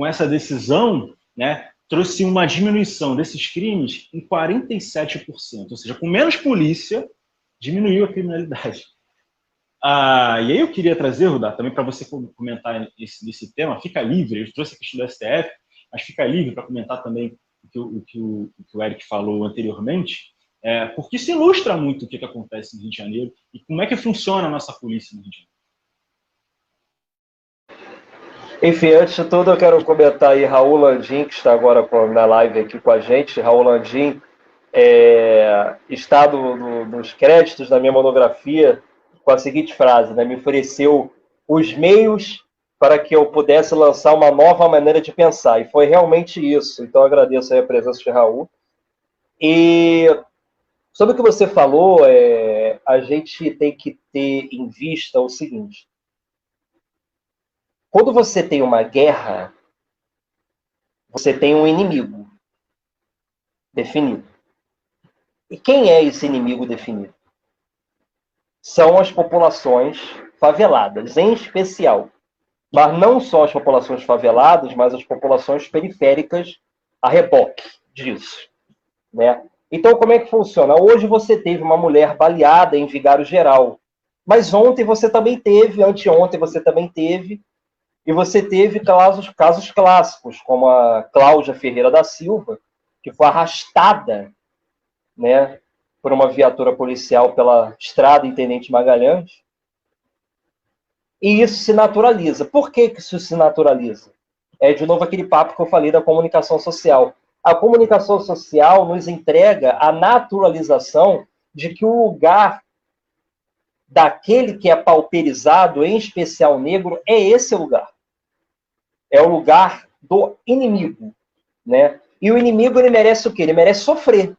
essa decisão, né, trouxe uma diminuição desses crimes em 47%. Ou seja, com menos polícia, diminuiu a criminalidade. E aí eu queria trazer, Rudá, também para você comentar esse tema. Fica livre, eu trouxe a questão do STF, mas fica livre para comentar também o que o Eric falou anteriormente, porque isso ilustra muito o que acontece no Rio de Janeiro e como é que funciona a nossa polícia no Rio de Janeiro. Enfim, antes de tudo, eu quero comentar aí Raul Landim, que está agora na live aqui com a gente. Raul Landim está nos créditos da minha monografia com a seguinte frase, né? Me ofereceu os meios para que eu pudesse lançar uma nova maneira de pensar. E foi realmente isso. Então, eu agradeço aí a presença de Raul. E sobre o que você falou, a gente tem que ter em vista o seguinte. Quando você tem uma guerra, você tem um inimigo definido. E quem é esse inimigo definido? São as populações faveladas, em especial. Mas não só as populações faveladas, mas as populações periféricas a reboque disso, né? Então, como é que funciona? Hoje você teve uma mulher baleada em Vigário Geral, mas ontem você também teve, anteontem você também teve, e você teve casos clássicos, como a Cláudia Ferreira da Silva, que foi arrastada, né, por uma viatura policial pela estrada Intendente Magalhães. E isso se naturaliza. Por que isso se naturaliza? De novo, aquele papo que eu falei da comunicação social. A comunicação social nos entrega a naturalização de que o lugar daquele que é pauperizado, em especial negro, é esse lugar. É o lugar do inimigo, né? E o inimigo, ele merece o quê? Ele merece sofrer,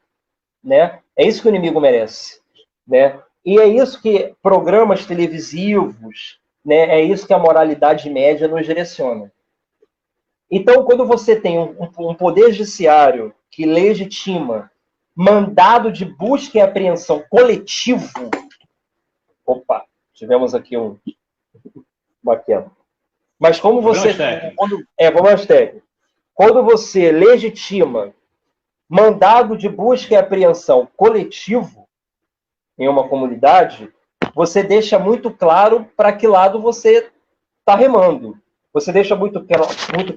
né? É isso que o inimigo merece, né? E é isso que programas televisivos, né? É isso que a moralidade média nos direciona. Então, quando você tem um poder judiciário que legitima mandado de busca e apreensão coletivo... Opa, tivemos aqui uma queda. Mas como você... Vamos técnico. Quando você legitima mandado de busca e apreensão coletivo em uma comunidade, você deixa muito claro para que lado você está remando. Você deixa muito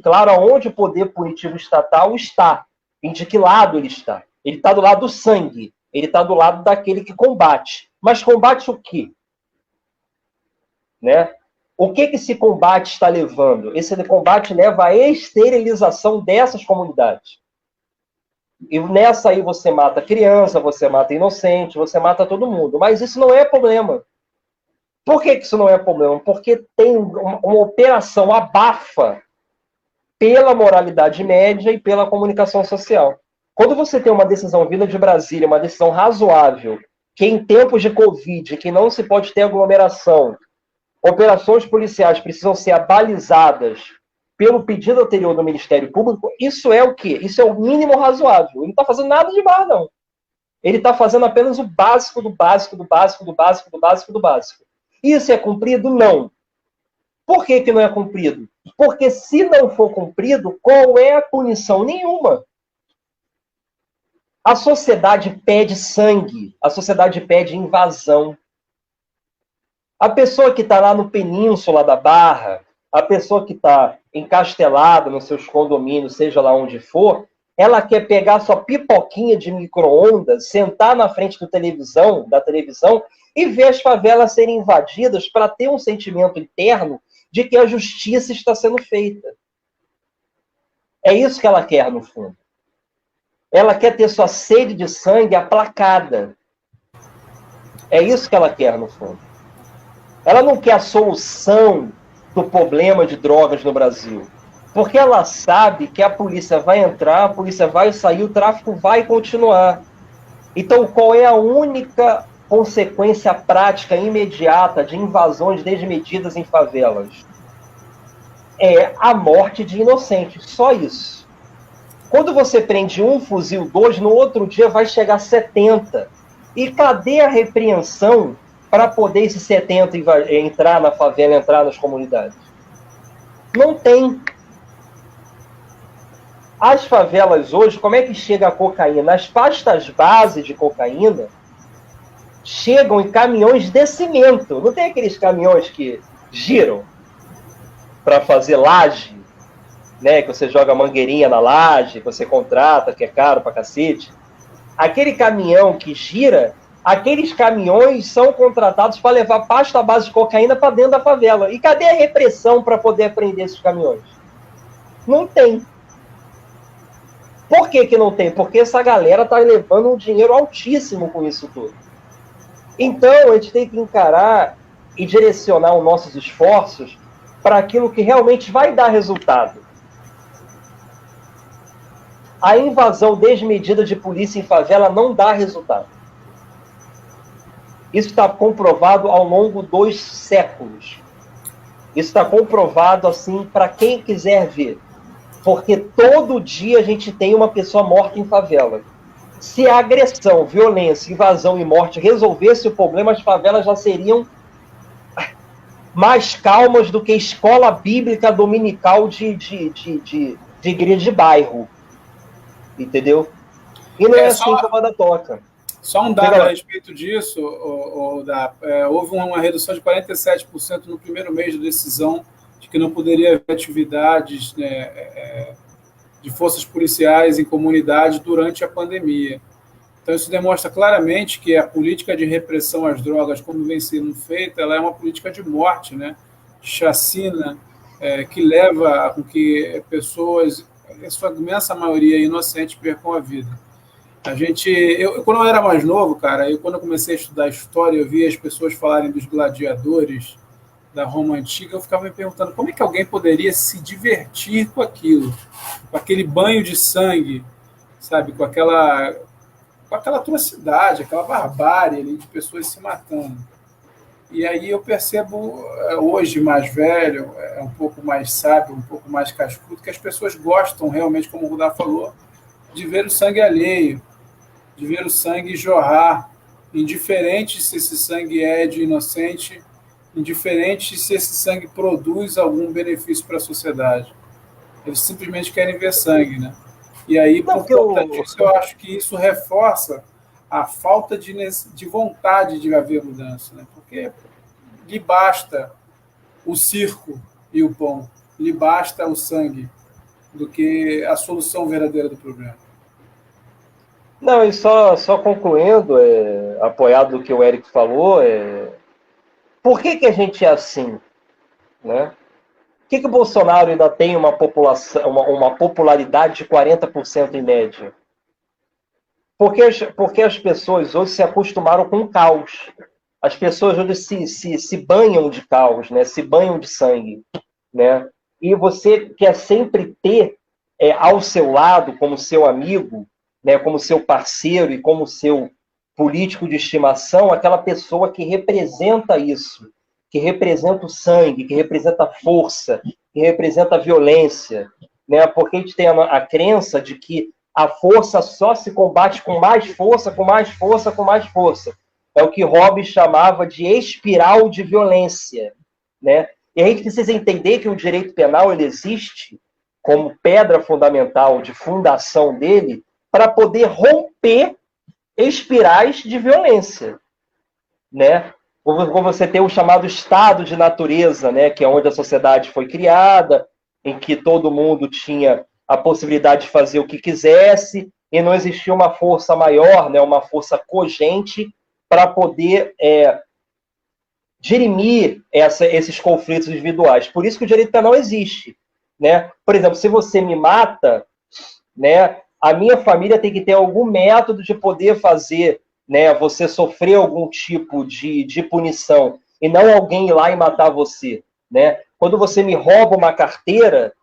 claro aonde o poder punitivo estatal está, em de que lado ele está. Ele está do lado do sangue, ele está do lado daquele que combate. Mas combate o quê? Né? O que esse combate está levando? Esse combate leva à esterilização dessas comunidades. E nessa aí você mata criança, você mata inocente, você mata todo mundo. Mas isso não é problema. Por que isso não é problema? Porque tem uma operação abafa pela moralidade média e pela comunicação social. Quando você tem uma decisão vinda de Brasília, uma decisão razoável, que em tempos de Covid, que não se pode ter aglomeração, operações policiais precisam ser abalizadas pelo pedido anterior do Ministério Público, isso é o quê? Isso é o mínimo razoável. Ele não está fazendo nada demais, não. Ele está fazendo apenas o básico do básico, do básico, do básico, do básico, do básico. Isso é cumprido? Não. Por que não é cumprido? Porque se não for cumprido, qual é a punição? Nenhuma. A sociedade pede sangue, a sociedade pede invasão. A pessoa que está lá no Península da Barra, a pessoa que está encastelada nos seus condomínios, seja lá onde for, ela quer pegar sua pipoquinha de micro-ondas, sentar na frente da televisão e ver as favelas serem invadidas para ter um sentimento interno de que a justiça está sendo feita. É isso que ela quer, no fundo. Ela quer ter sua sede de sangue aplacada. É isso que ela quer, no fundo. Ela não quer a solução do problema de drogas no Brasil. Porque ela sabe que a polícia vai entrar, a polícia vai sair, o tráfico vai continuar. Então, qual é a única consequência prática, imediata, de invasões desmedidas em favelas? É a morte de inocentes, só isso. Quando você prende um fuzil, 2, no outro dia vai chegar 70. E cadê a repreensão para poder esses 70 entrar na favela, entrar nas comunidades? Não tem. As favelas hoje, como é que chega a cocaína? As pastas base de cocaína chegam em caminhões de cimento. Não tem aqueles caminhões que giram para fazer laje, né? Que você joga mangueirinha na laje, que você contrata, que é caro pra cacete. Aquele caminhão que gira, aqueles caminhões são contratados para levar pasta base de cocaína para dentro da favela. E cadê a repressão para poder apreender esses caminhões? Não tem. Por que não tem? Porque essa galera está levando um dinheiro altíssimo com isso tudo. Então, a gente tem que encarar e direcionar os nossos esforços para aquilo que realmente vai dar resultado. A invasão desmedida de polícia em favela não dá resultado. Isso está comprovado ao longo dos séculos. Isso está comprovado, assim, para quem quiser ver. Porque todo dia a gente tem uma pessoa morta em favela. Se a agressão, violência, invasão e morte resolvesse o problema, as favelas já seriam mais calmas do que escola bíblica dominical de igreja de bairro. Entendeu? E não é assim que a banda toca. Só um dado a respeito disso, houve uma redução de 47% no primeiro mês da decisão de que não poderia haver atividades, né, de forças policiais em comunidade durante a pandemia. Então, isso demonstra claramente que a política de repressão às drogas, como vem sendo feita, ela é uma política de morte, né, de chacina, que leva a que pessoas, em sua imensa maioria inocentes, percam a vida. Quando eu era mais novo, cara, quando eu comecei a estudar história, eu via as pessoas falarem dos gladiadores da Roma Antiga, eu ficava me perguntando como é que alguém poderia se divertir com aquilo, com aquele banho de sangue, sabe, com aquela atrocidade, aquela barbárie ali de pessoas se matando. E aí eu percebo, hoje mais velho, um pouco mais sábio, um pouco mais cascudo, que as pessoas gostam realmente, como o Rudá falou, de ver o sangue alheio, de ver o sangue jorrar, indiferente se esse sangue é de inocente, indiferente se esse sangue produz algum benefício para a sociedade. Eles simplesmente querem ver sangue, né? E aí, por conta disso, eu acho que isso reforça a falta de vontade de haver mudança, né? Porque lhe basta o circo e o pão, lhe basta o sangue, do que a solução verdadeira do problema. Não, e só concluindo, apoiado do que o Eric falou, por que a gente é assim, né? Por que o Bolsonaro ainda tem uma popularidade de 40% em média? Porque as pessoas hoje se acostumaram com o caos. As pessoas hoje se banham de caos, né? Se banham de sangue, né? E você quer sempre ter ao seu lado, como seu amigo, né? Como seu parceiro e como seu político de estimação, aquela pessoa que representa isso, que representa o sangue, que representa a força, que representa a violência, né? Porque a gente tem a crença de que a força só se combate com mais força, com mais força, com mais força. É o que Hobbes chamava de espiral de violência, né? E a gente precisa entender que o direito penal ele existe como pedra fundamental de fundação dele para poder romper espirais de violência, né? Como você tem o chamado estado de natureza, né? Que é onde a sociedade foi criada, em que todo mundo tinha a possibilidade de fazer o que quisesse e não existia uma força maior, né? Uma força cogente para poder dirimir esses conflitos individuais. Por isso que o direito penal existe, né? Por exemplo, se você me mata, né? A minha família tem que ter algum método de poder fazer, né, você sofrer algum tipo de punição e não alguém ir lá e matar você, né? Quando você me rouba uma carteira,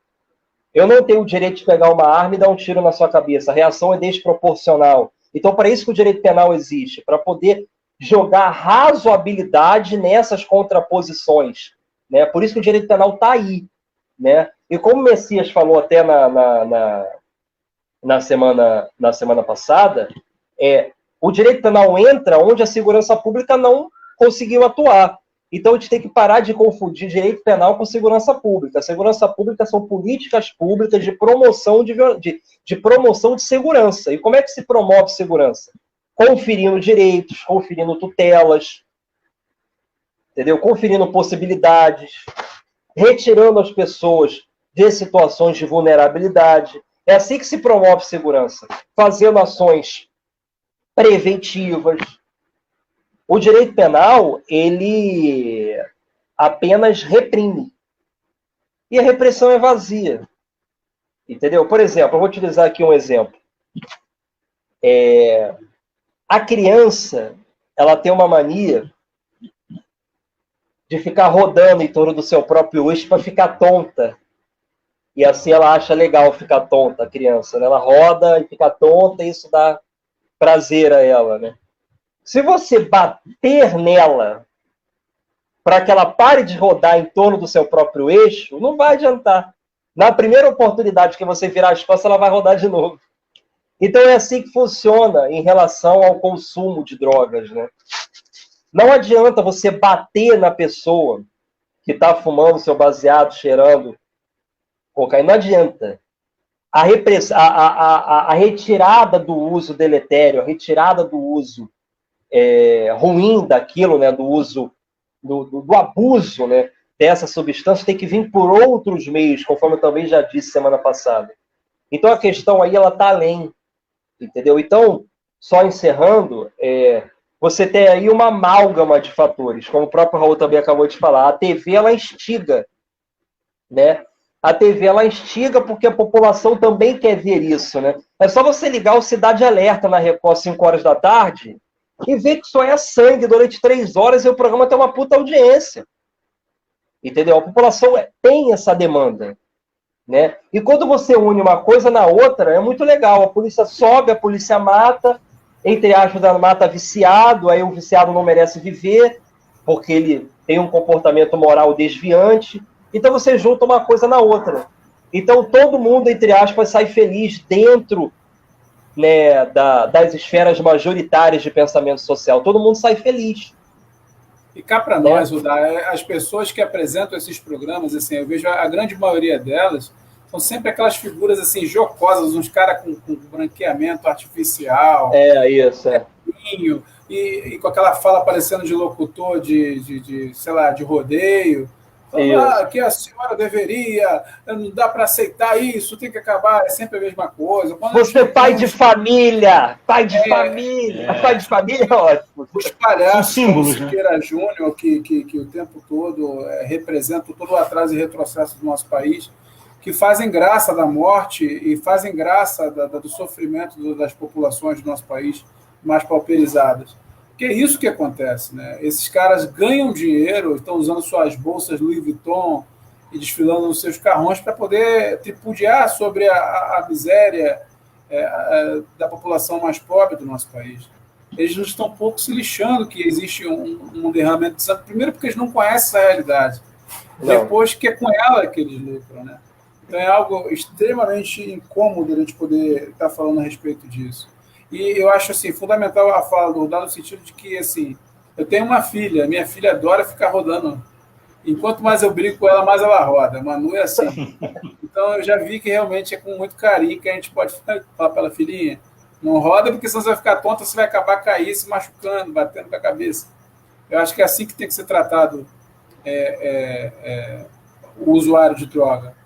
Eu não tenho o direito de pegar uma arma e dar um tiro na sua cabeça. A reação é desproporcional. Então, para isso que o direito penal existe, para poder jogar razoabilidade nessas contraposições, né? Por isso que o direito penal está aí, né? E como o Messias falou até na semana passada, o direito penal entra onde a segurança pública não conseguiu atuar. Então, a gente tem que parar de confundir direito penal com segurança pública. Segurança pública são políticas públicas de promoção de promoção de segurança. E como é que se promove segurança? Conferindo direitos, conferindo tutelas, entendeu? Conferindo possibilidades, retirando as pessoas de situações de vulnerabilidade. É assim que se promove segurança, fazendo ações preventivas. O direito penal, ele apenas reprime. E a repressão é vazia. Entendeu? Por exemplo, eu vou utilizar aqui um exemplo. A criança, ela tem uma mania de ficar rodando em torno do seu próprio eixo para ficar tonta. E assim ela acha legal ficar tonta, a criança, né? Ela roda e fica tonta e isso dá prazer a ela, né? Se você bater nela para que ela pare de rodar em torno do seu próprio eixo, não vai adiantar. Na primeira oportunidade que você virar as costas, ela vai rodar de novo. Então é assim que funciona em relação ao consumo de drogas, né? Não adianta você bater na pessoa que está fumando seu baseado, cheirando cocaína. Não adianta. A retirada do uso deletério, a retirada do uso ruim daquilo, né, do uso, do abuso, né, dessa substância, tem que vir por outros meios, conforme eu também já disse semana passada. Então a questão aí, ela está além, entendeu? Então, só encerrando, você tem aí uma amálgama de fatores, como o próprio Raul também acabou de falar. A TV, ela instiga, né? A TV, ela instiga porque a população também quer ver isso, né? É só você ligar o Cidade Alerta na Record 5 horas da tarde e ver que só é sangue durante 3 horas e o programa tem uma puta audiência. Entendeu? A população tem essa demanda, né? E quando você une uma coisa na outra, é muito legal. A polícia sobe, a polícia mata, entre aspas, mata viciado, aí o viciado não merece viver, porque ele tem um comportamento moral desviante. Então você junta uma coisa na outra. Então todo mundo, entre aspas, sai feliz dentro, né, das esferas majoritárias de pensamento social. Todo mundo sai feliz. E cá para nós, Rudá, as pessoas que apresentam esses programas, assim, eu vejo a grande maioria delas, são sempre aquelas figuras assim, jocosas, uns caras com branqueamento artificial. Isso. E com aquela fala parecendo de locutor sei lá, de rodeio. Que a senhora deveria, não dá para aceitar isso, tem que acabar, é sempre a mesma coisa. Você é pai de família, pai de família é ótimo. Os palhaços, como Siqueira Júnior, que o tempo todo representam todo o atraso e retrocesso do nosso país, que fazem graça da morte e fazem graça do sofrimento das populações do nosso país mais pauperizadas. Que é isso que acontece, né? Esses caras ganham dinheiro, estão usando suas bolsas Louis Vuitton e desfilando nos seus carrões para poder tripudiar sobre a miséria da população mais pobre do nosso país. Eles não estão pouco se lixando que existe um derramamento de sangue, primeiro porque eles não conhecem essa realidade, depois que é com ela que eles lucram, né? Então é algo extremamente incômodo a gente poder estar falando a respeito disso. E eu acho assim, fundamental a fala do Rudá no sentido de que assim, eu tenho uma filha, minha filha adora ficar rodando. Enquanto mais eu brigo com ela, mais ela roda. Manu é assim. Então eu já vi que realmente é com muito carinho que a gente pode falar para ela, filhinha, não roda porque senão você vai ficar tonta, você vai acabar caindo, se machucando, batendo com a cabeça. Eu acho que é assim que tem que ser tratado o usuário de droga.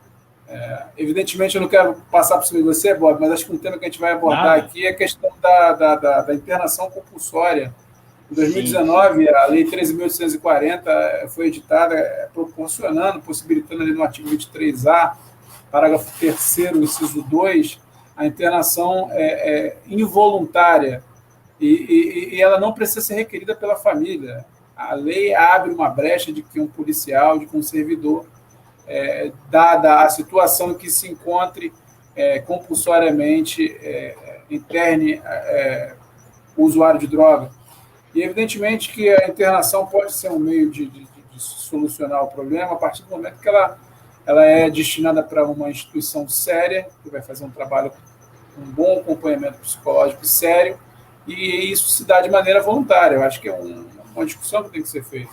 Evidentemente, eu não quero passar por cima de você, Bob, mas acho que um tema que a gente vai abordar aqui é a questão da internação compulsória. Em 2019, a Lei 13.840 foi editada proporcionando, possibilitando ali no artigo 23A, parágrafo 3º, inciso 2, a internação involuntária e ela não precisa ser requerida pela família. A lei abre uma brecha de que um policial, de que um servidor dada a situação em que se encontre compulsoriamente, interne o usuário de droga. E, evidentemente, que a internação pode ser um meio de solucionar o problema a partir do momento que ela é destinada para uma instituição séria, que vai fazer um trabalho com um bom acompanhamento psicológico sério, e isso se dá de maneira voluntária. Eu acho que é uma discussão que tem que ser feita.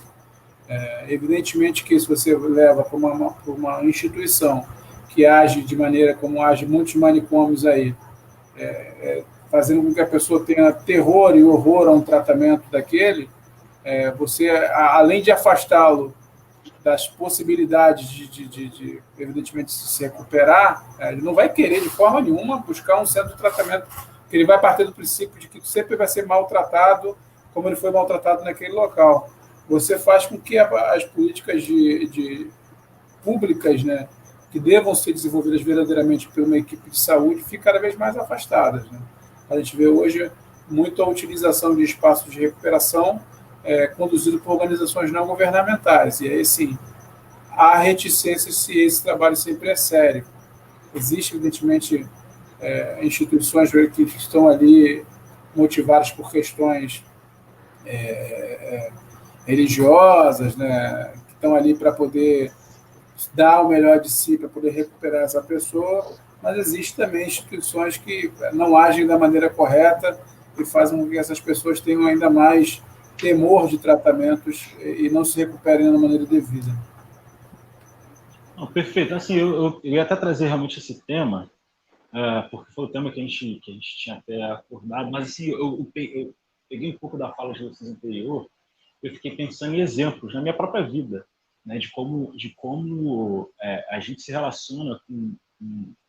Evidentemente que se você leva para uma instituição que age de maneira como age muitos manicômios aí, fazendo com que a pessoa tenha terror e horror a um tratamento daquele, você, além de afastá-lo das possibilidades de evidentemente, se recuperar, ele não vai querer de forma nenhuma buscar um centro de tratamento, porque ele vai partir do princípio de que sempre vai ser maltratado como ele foi maltratado naquele local. Você faz com que as políticas públicas, né, que devam ser desenvolvidas verdadeiramente por uma equipe de saúde, fiquem cada vez mais afastadas, né? A gente vê hoje muito a utilização de espaços de recuperação conduzido por organizações não governamentais. E aí, sim, há reticência se esse trabalho sempre é sério. Existem, evidentemente, instituições que estão ali motivadas por questões religiosas, né, que estão ali para poder dar o melhor de si, para poder recuperar essa pessoa, mas existem também instituições que não agem da maneira correta e fazem com que essas pessoas tenham ainda mais temor de tratamentos e não se recuperem da maneira devida. Não, perfeito. Assim, eu ia até trazer realmente esse tema, porque foi o tema que a gente tinha até acordado, mas assim, eu peguei um pouco da fala de vocês anterior, eu fiquei pensando em exemplos na minha própria vida, né, de como a gente se relaciona com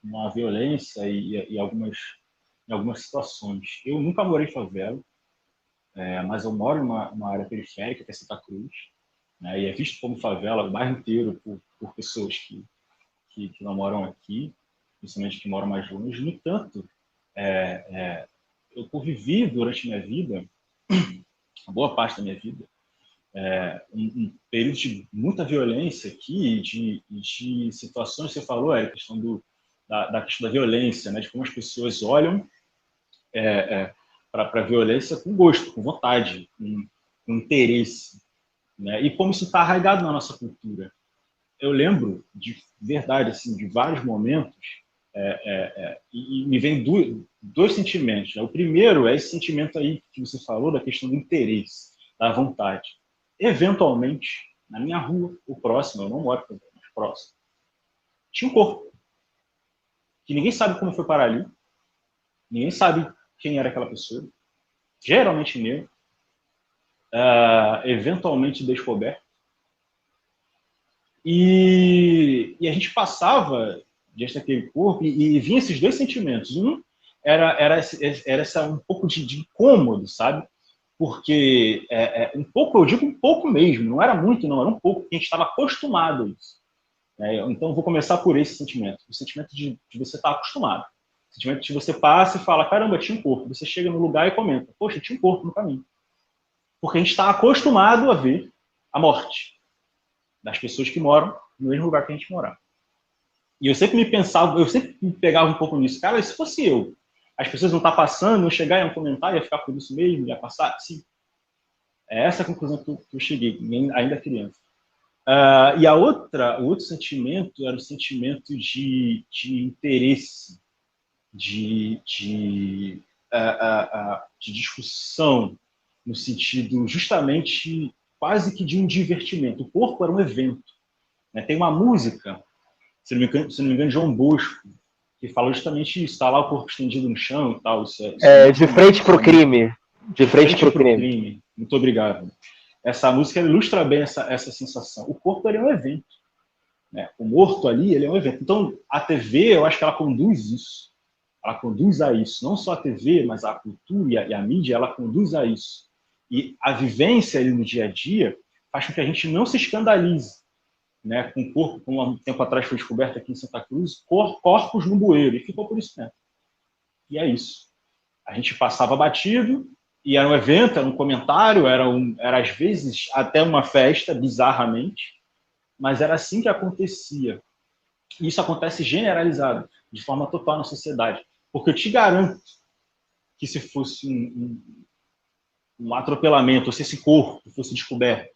uma violência e algumas situações. Eu nunca morei em favela, mas eu moro em uma área periférica, que é Santa Cruz, né, e é visto como favela o bairro inteiro por pessoas que não moram aqui, principalmente que moram mais longe. No entanto, eu convivi durante a minha vida, uma boa parte da minha vida, um período de muita violência aqui, de situações que você falou, a questão da questão da violência, né, de como as pessoas olham para a violência com gosto, com vontade, com interesse, né, e como isso está arraigado na nossa cultura. Eu lembro, de verdade, assim, de vários momentos, e me vem dois sentimentos, né? O primeiro é esse sentimento aí que você falou, da questão do interesse, da vontade. Eventualmente, na minha rua, o próximo, eu não moro mais próximo, tinha um corpo, que ninguém sabe como foi parar ali, ninguém sabe quem era aquela pessoa, geralmente negro, eventualmente descoberto, e a gente passava diante daquele corpo e vinha esses dois sentimentos. Um era um pouco de incômodo, sabe? Porque um pouco, eu digo um pouco mesmo, não era muito, não, era um pouco, porque a gente estava acostumado a isso. Então, vou começar por esse sentimento. O sentimento de você estar acostumado. O sentimento de você passa e fala, caramba, tinha um corpo. Você chega no lugar e comenta, poxa, tinha um corpo no caminho. Porque a gente está acostumado a ver a morte das pessoas que moram no mesmo lugar que a gente morava. E eu sempre me pegava um pouco nisso. Cara, se fosse eu, as pessoas não estão passando, eu chegar e um comentário, ia ficar por isso mesmo, ia passar, sim. É essa a conclusão que eu cheguei, ainda criança. E o outro sentimento era o sentimento de interesse, de discussão, no sentido justamente quase que de um divertimento. O corpo era um evento. Né? Tem uma música, se não me engano, João Bosco, que fala justamente isso, está lá o corpo estendido no chão e tal. Isso de frente para o crime. De frente para o crime. Muito obrigado. Essa música ilustra bem essa sensação. O corpo ele é um evento. Né? O morto ali ele é um evento. Então, a TV, eu acho que ela conduz isso. Ela conduz a isso. Não só a TV, mas a cultura e a mídia, ela conduz a isso. E a vivência ali no dia a dia faz com que a gente não se escandalize. Né, com o corpo, como há um tempo atrás foi descoberto aqui em Santa Cruz, corpos no bueiro, e ficou por isso mesmo. E é isso. A gente passava batido, e era um evento, era um comentário, era às vezes até uma festa, bizarramente, mas era assim que acontecia. E isso acontece generalizado, de forma total na sociedade. Porque eu te garanto que se fosse um atropelamento, ou se esse corpo fosse descoberto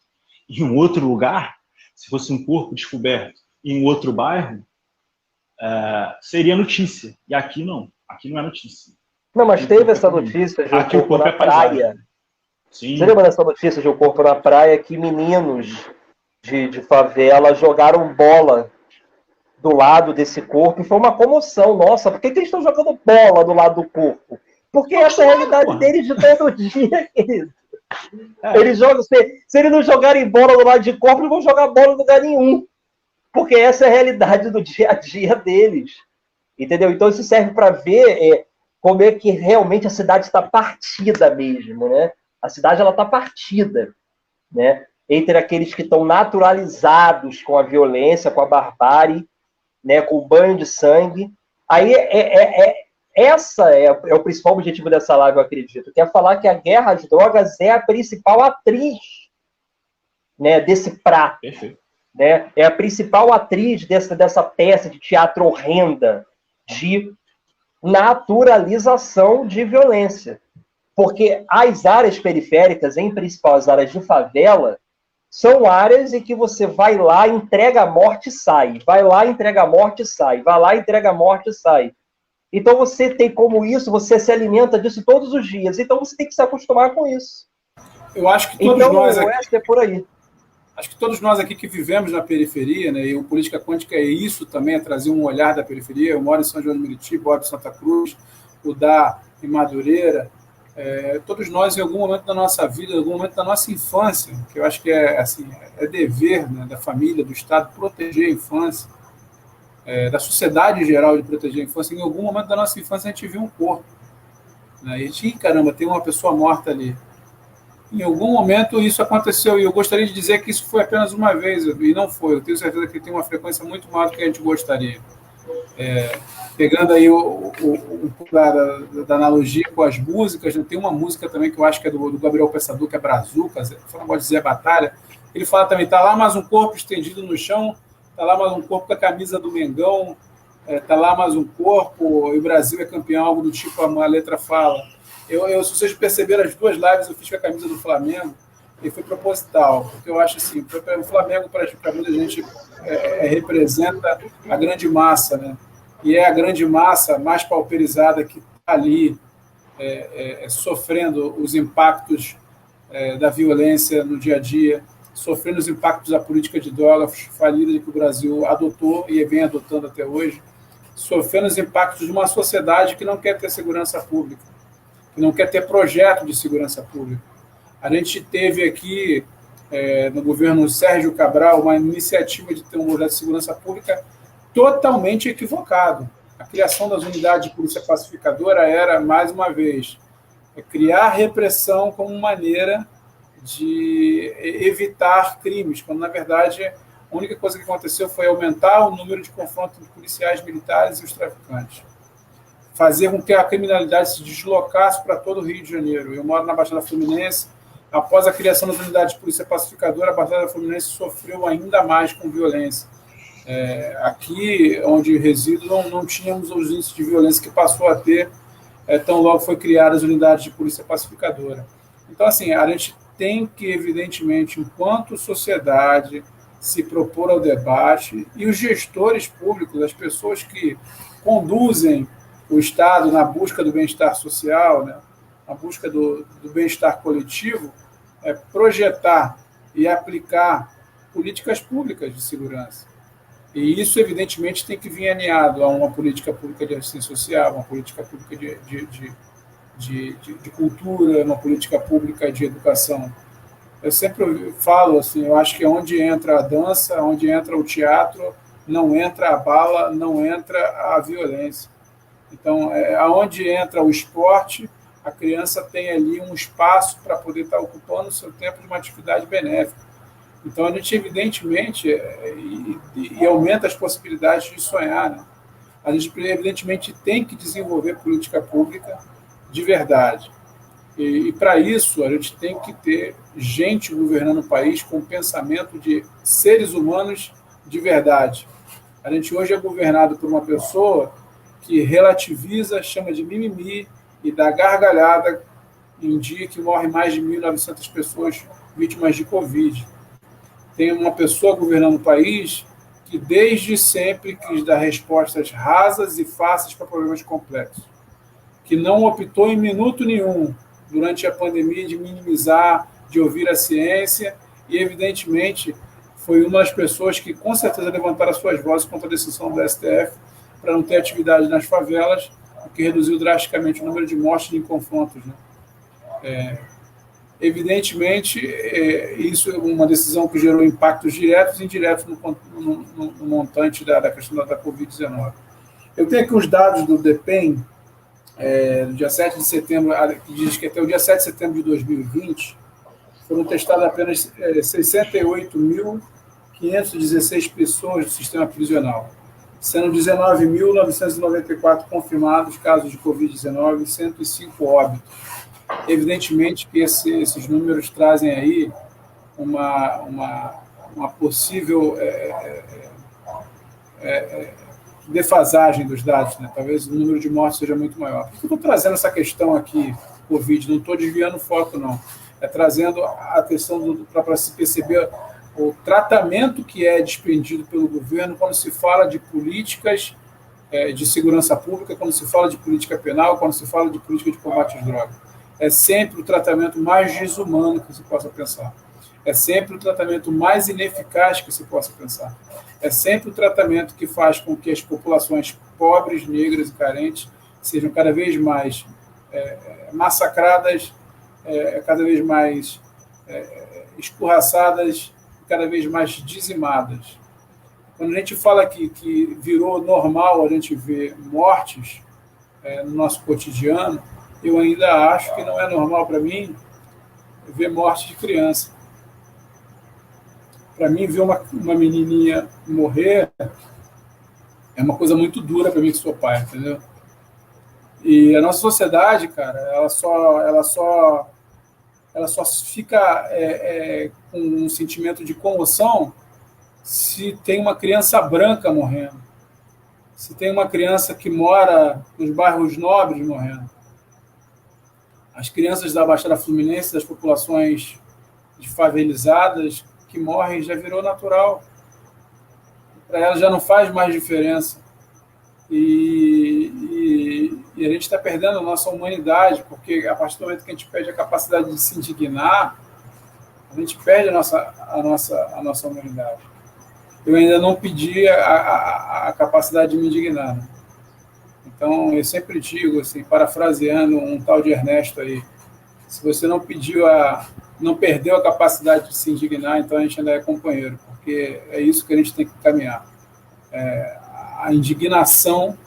em um outro lugar, se fosse um corpo descoberto em um outro bairro, seria notícia. E aqui não é notícia. Não, mas teve essa notícia de um corpo na praia. Sim. Você lembra dessa notícia de um corpo na praia que meninos de favela jogaram bola do lado desse corpo e foi uma comoção. Nossa, por que eles estão jogando bola do lado do corpo? Porque essa é a realidade deles de todo dia, querido. Eles jogam, se eles não jogarem bola do lado de corpo, não vão jogar bola em lugar nenhum. Porque essa é a realidade do dia a dia deles. Entendeu? Então isso serve para ver como é que realmente a cidade está partida mesmo, né? A cidade ela está partida, né? Entre aqueles que estão naturalizados com a violência, com a barbárie, né? Com o banho de sangue. Aí essa é o principal objetivo dessa live, eu acredito, que é falar que a guerra às drogas é a principal atriz, né, desse prato. Perfeito. Né? É a principal atriz dessa peça de teatro horrenda, de naturalização de violência. Porque as áreas periféricas, em principal as áreas de favela, são áreas em que você vai lá, entrega a morte e sai. Vai lá, entrega a morte e sai. Vai lá, entrega a morte e sai. Então você tem como isso, você se alimenta disso todos os dias. Então você tem que se acostumar com isso. Eu acho que todos nós aqui, acho que é por aí. Acho que todos nós aqui que vivemos na periferia, né, e o Política Quântica é isso também, é trazer um olhar da periferia. Eu moro em São João de Meriti, moro em Santa Cruz, o Dá em Madureira. Todos nós, em algum momento da nossa vida, em algum momento da nossa infância, que eu acho que é dever, né, da família, do Estado, proteger a infância, da sociedade em geral de proteger a infância. Em algum momento da nossa infância a gente viu um corpo, né? E a gente, caramba, tem uma pessoa morta ali. Em algum momento isso aconteceu, e eu gostaria de dizer que isso foi apenas uma vez, e não foi. Eu tenho certeza que tem uma frequência muito maior do que a gente gostaria. Pegando aí um pouco da analogia com as músicas, né? Tem uma música também que eu acho que é do Gabriel Pensador, que é Brazuca, foi um negócio de Zé Batalha. Ele fala também, tá lá mais um corpo estendido no chão, tá lá mais um corpo com a camisa do Mengão, tá lá mais um corpo, e o Brasil é campeão, algo do tipo, a letra fala. Se vocês perceberam, as duas lives eu fiz com a camisa do Flamengo, e foi proposital, porque eu acho assim, o Flamengo, para muita gente, representa a grande massa, né? E é a grande massa mais pauperizada que está ali sofrendo os impactos da violência no dia a dia, sofrendo os impactos da política de drogas falida que o Brasil adotou e vem adotando até hoje, sofrendo os impactos de uma sociedade que não quer ter segurança pública, que não quer ter projeto de segurança pública. A gente teve aqui, no governo Sérgio Cabral, uma iniciativa de ter um projeto de segurança pública totalmente equivocado. A criação das unidades de polícia pacificadora era, mais uma vez, criar repressão como maneira de evitar crimes, quando, na verdade, a única coisa que aconteceu foi aumentar o número de confrontos entre policiais militares e os traficantes. Fazer com que a criminalidade se deslocasse para todo o Rio de Janeiro. Eu moro na Baixada Fluminense. Após a criação das unidades de polícia pacificadora, a Baixada Fluminense sofreu ainda mais com violência. Aqui, onde resido, não tínhamos os índices de violência que passou a ter, tão logo foi criadas as unidades de polícia pacificadora. Então, assim, a gente tem que, evidentemente, enquanto sociedade, se propor ao debate, e os gestores públicos, as pessoas que conduzem o Estado na busca do bem-estar social, né, na busca do bem-estar coletivo, projetar e aplicar políticas públicas de segurança. E isso, evidentemente, tem que vir alinhado a uma política pública de assistência social, uma política pública de cultura, uma política pública de educação. Eu sempre falo assim, eu acho que onde entra a dança, onde entra o teatro, não entra a bala, não entra a violência. Então, aonde entra o esporte, a criança tem ali um espaço para poder estar ocupando o seu tempo de uma atividade benéfica. Então, a gente, evidentemente, e aumenta as possibilidades de sonhar, né? A gente, evidentemente, tem que desenvolver política pública de verdade. E para isso, a gente tem que ter gente governando o país com pensamento de seres humanos de verdade. A gente hoje é governado por uma pessoa que relativiza, chama de mimimi e dá gargalhada em dia que morre mais de 1.900 pessoas vítimas de Covid. Tem uma pessoa governando o país que desde sempre quis dar respostas rasas e fáceis para problemas complexos, que não optou em minuto nenhum durante a pandemia de minimizar, de ouvir a ciência e, evidentemente, foi uma das pessoas que com certeza levantaram as suas vozes contra a decisão do STF para não ter atividade nas favelas, o que reduziu drasticamente o número de mortes em confrontos, né? Evidentemente, isso é uma decisão que gerou impactos diretos e indiretos no montante da questão da Covid-19. Eu tenho aqui os dados do DEPEN, do dia 7 de setembro, que diz que até o dia 7 de setembro de 2020 foram testadas apenas 68.516 pessoas do sistema prisional, sendo 19.994 confirmados casos de Covid-19 e 105 óbitos. Evidentemente que esses números trazem aí uma possível defasagem dos dados, né? Talvez o número de mortes seja muito maior. Por que eu estou trazendo essa questão aqui, Covid? Não estou desviando o foco, não. É trazendo a questão para se perceber o tratamento que é desprendido pelo governo quando se fala de políticas de segurança pública, quando se fala de política penal, quando se fala de política de combate às drogas. É sempre o tratamento mais desumano que se possa pensar. É sempre o tratamento mais ineficaz que se possa pensar. É sempre o tratamento que faz com que as populações pobres, negras e carentes sejam cada vez mais massacradas, cada vez mais escorraçadas, cada vez mais dizimadas. Quando a gente fala que virou normal a gente ver mortes no nosso cotidiano, eu ainda acho que não é normal para mim ver morte de criança. Para mim, ver uma menininha morrer é uma coisa muito dura para mim que sou pai, entendeu? E a nossa sociedade, cara, ela só fica com um sentimento de comoção se tem uma criança branca morrendo, se tem uma criança que mora nos bairros nobres morrendo. As crianças da Baixada Fluminense, das populações favelizadas que morrem, já virou natural. Para elas já não faz mais diferença. E a gente está perdendo a nossa humanidade, porque a partir do momento que a gente perde a capacidade de se indignar, a gente perde a nossa humanidade. Eu ainda não pedi a capacidade de me indignar, né? Então, eu sempre digo, assim, parafraseando um tal de Ernesto aí, se você não perdeu a capacidade de se indignar, então a gente ainda é companheiro, porque é isso que a gente tem que caminhar. A indignação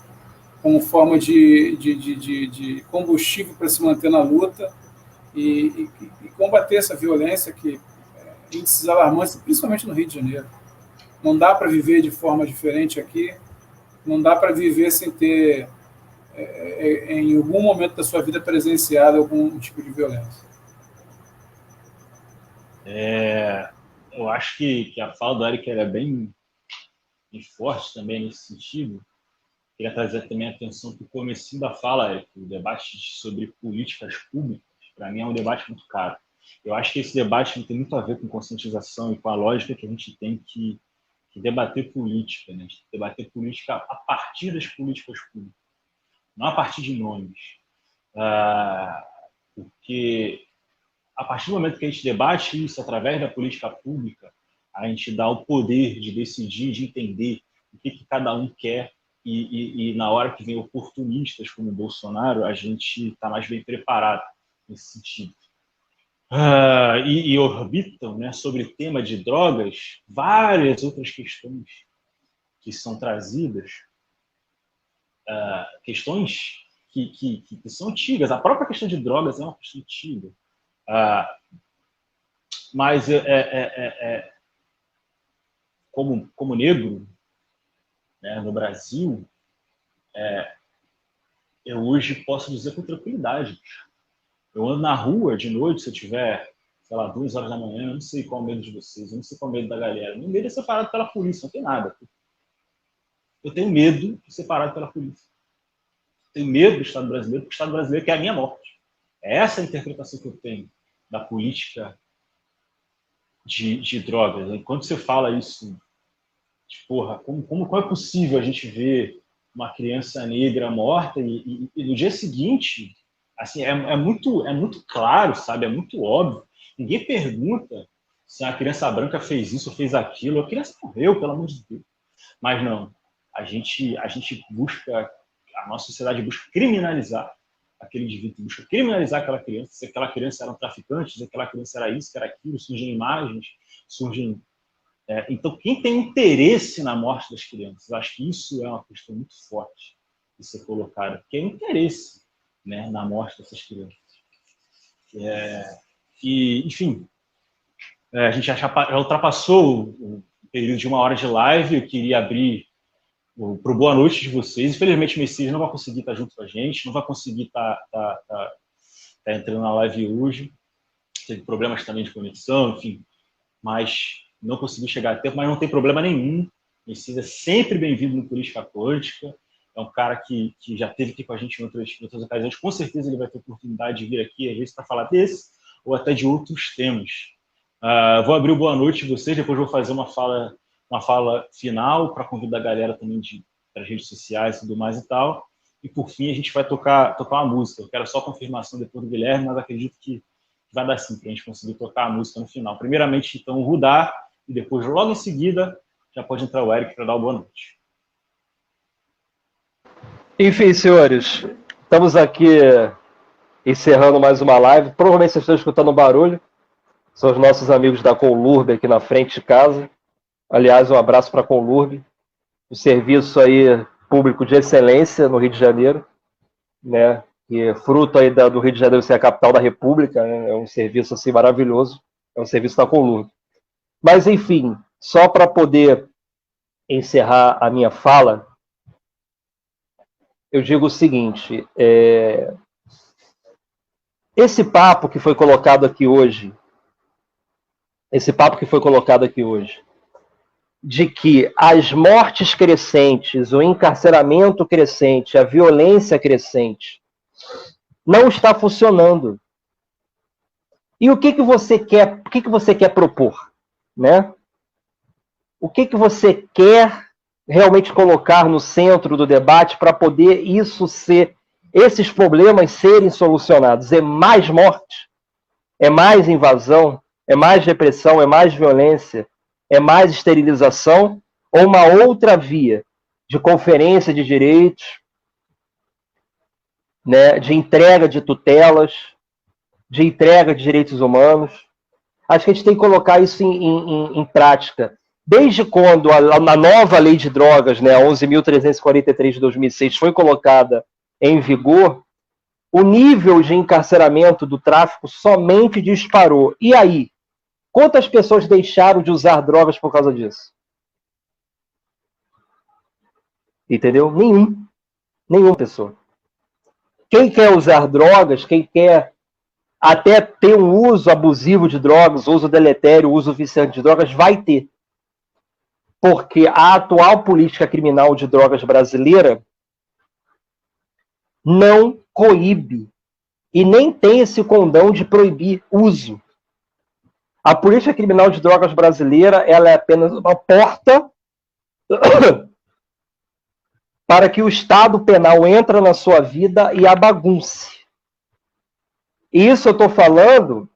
como forma de combustível para se manter na luta e combater essa violência que índices alarmantes, principalmente no Rio de Janeiro. Não dá para viver de forma diferente aqui, não dá para viver sem ter, em algum momento da sua vida, presenciado algum tipo de violência. Eu acho que a fala do Eric é bem forte também nesse sentido. Queria trazer também a atenção para o comecinho da fala, Eric, o debate sobre políticas públicas. Para mim é um debate muito caro. Eu acho que esse debate tem muito a ver com conscientização e com a lógica que a gente tem que debater política, né? Debater política a partir das políticas públicas, não a partir de nomes. Porque a partir do momento que a gente debate isso através da política pública, a gente dá o poder de decidir, de entender o que cada um quer e na hora que vem oportunistas como o Bolsonaro, a gente está mais bem preparado nesse sentido. E orbitam, né, sobre o tema de drogas várias outras questões que são trazidas, questões que são antigas. A própria questão de drogas é uma questão antiga. Mas como negro, né, no Brasil, eu hoje posso dizer com tranquilidade, Eu ando na rua de noite, se eu tiver, sei lá, 2 horas da manhã, eu não sei qual é o medo de vocês, eu não sei qual é o medo da galera. Meu medo é ser parado pela polícia, não tem nada. Eu tenho medo de ser parado pela polícia. Eu tenho medo do Estado brasileiro, porque o Estado brasileiro quer a minha morte. É essa a interpretação que eu tenho da política de drogas. Enquanto você fala isso, porra, como é possível a gente ver uma criança negra morta e no dia seguinte, assim, é muito claro, sabe? É muito óbvio. Ninguém pergunta se a criança branca fez isso ou fez aquilo. A criança morreu, pelo amor de Deus. Mas não, a gente busca, a nossa sociedade busca criminalizar aquele indivíduo, busca criminalizar aquela criança, se aquela criança era um traficante, se aquela criança era isso, que era aquilo, surgem imagens, surgem... então, quem tem interesse na morte das crianças, acho que isso é uma questão muito forte de ser colocada, porque é interesse, né, na morte dessas crianças. E, enfim, a gente já ultrapassou o período de 1 hora de live. Eu queria abrir para o boa noite de vocês. Infelizmente, o Messias não vai conseguir estar junto com a gente, não vai conseguir estar entrando na live hoje. Teve problemas também de conexão, enfim, mas não conseguiu chegar a tempo, mas não tem problema nenhum. O Messias é sempre bem-vindo no Política Quântica. É um cara que já esteve aqui com a gente em outras ocasiões. Com certeza ele vai ter oportunidade de vir aqui, às vezes, para falar desse ou até de outros temas. Vou abrir o boa noite de vocês, depois vou fazer uma fala final para convidar a galera também para as redes sociais e tudo mais e tal. E, por fim, a gente vai tocar uma música. Eu quero só confirmação depois do Guilherme, mas acredito que vai dar sim para a gente conseguir tocar a música no final. Primeiramente, então, o Rudá, e depois, logo em seguida, já pode entrar o Eric para dar o boa noite. Enfim, senhores, estamos aqui encerrando mais uma live. Provavelmente vocês estão escutando barulho. São os nossos amigos da Conlurb aqui na frente de casa. Aliás, um abraço para a Conlurb, um serviço aí público de excelência no Rio de Janeiro, né? E é fruto aí do Rio de Janeiro ser a capital da República, né? É um serviço assim maravilhoso, é um serviço da Conlurb. Mas, enfim, só para poder encerrar a minha fala, eu digo o seguinte, esse papo que foi colocado aqui hoje, de que as mortes crescentes, o encarceramento crescente, a violência crescente, não está funcionando. E o que você quer propor, né? O que você quer realmente colocar no centro do debate para poder esses problemas serem solucionados? É mais morte? É mais invasão? É mais repressão? É mais violência? É mais esterilização? Ou uma outra via de conferência de direitos, né, de entrega de tutelas, de entrega de direitos humanos? Acho que a gente tem que colocar isso em prática. Desde quando a nova lei de drogas, né, a 11.343 de 2006, foi colocada em vigor, o nível de encarceramento do tráfico somente disparou. E aí? Quantas pessoas deixaram de usar drogas por causa disso? Entendeu? Nenhuma pessoa. Quem quer usar drogas, quem quer até ter um uso abusivo de drogas, uso deletério, uso viciante de drogas, vai ter. Porque a atual política criminal de drogas brasileira não coíbe e nem tem esse condão de proibir uso. A política criminal de drogas brasileira, ela é apenas uma porta para que o Estado penal entre na sua vida e a bagunce. Isso eu estou falando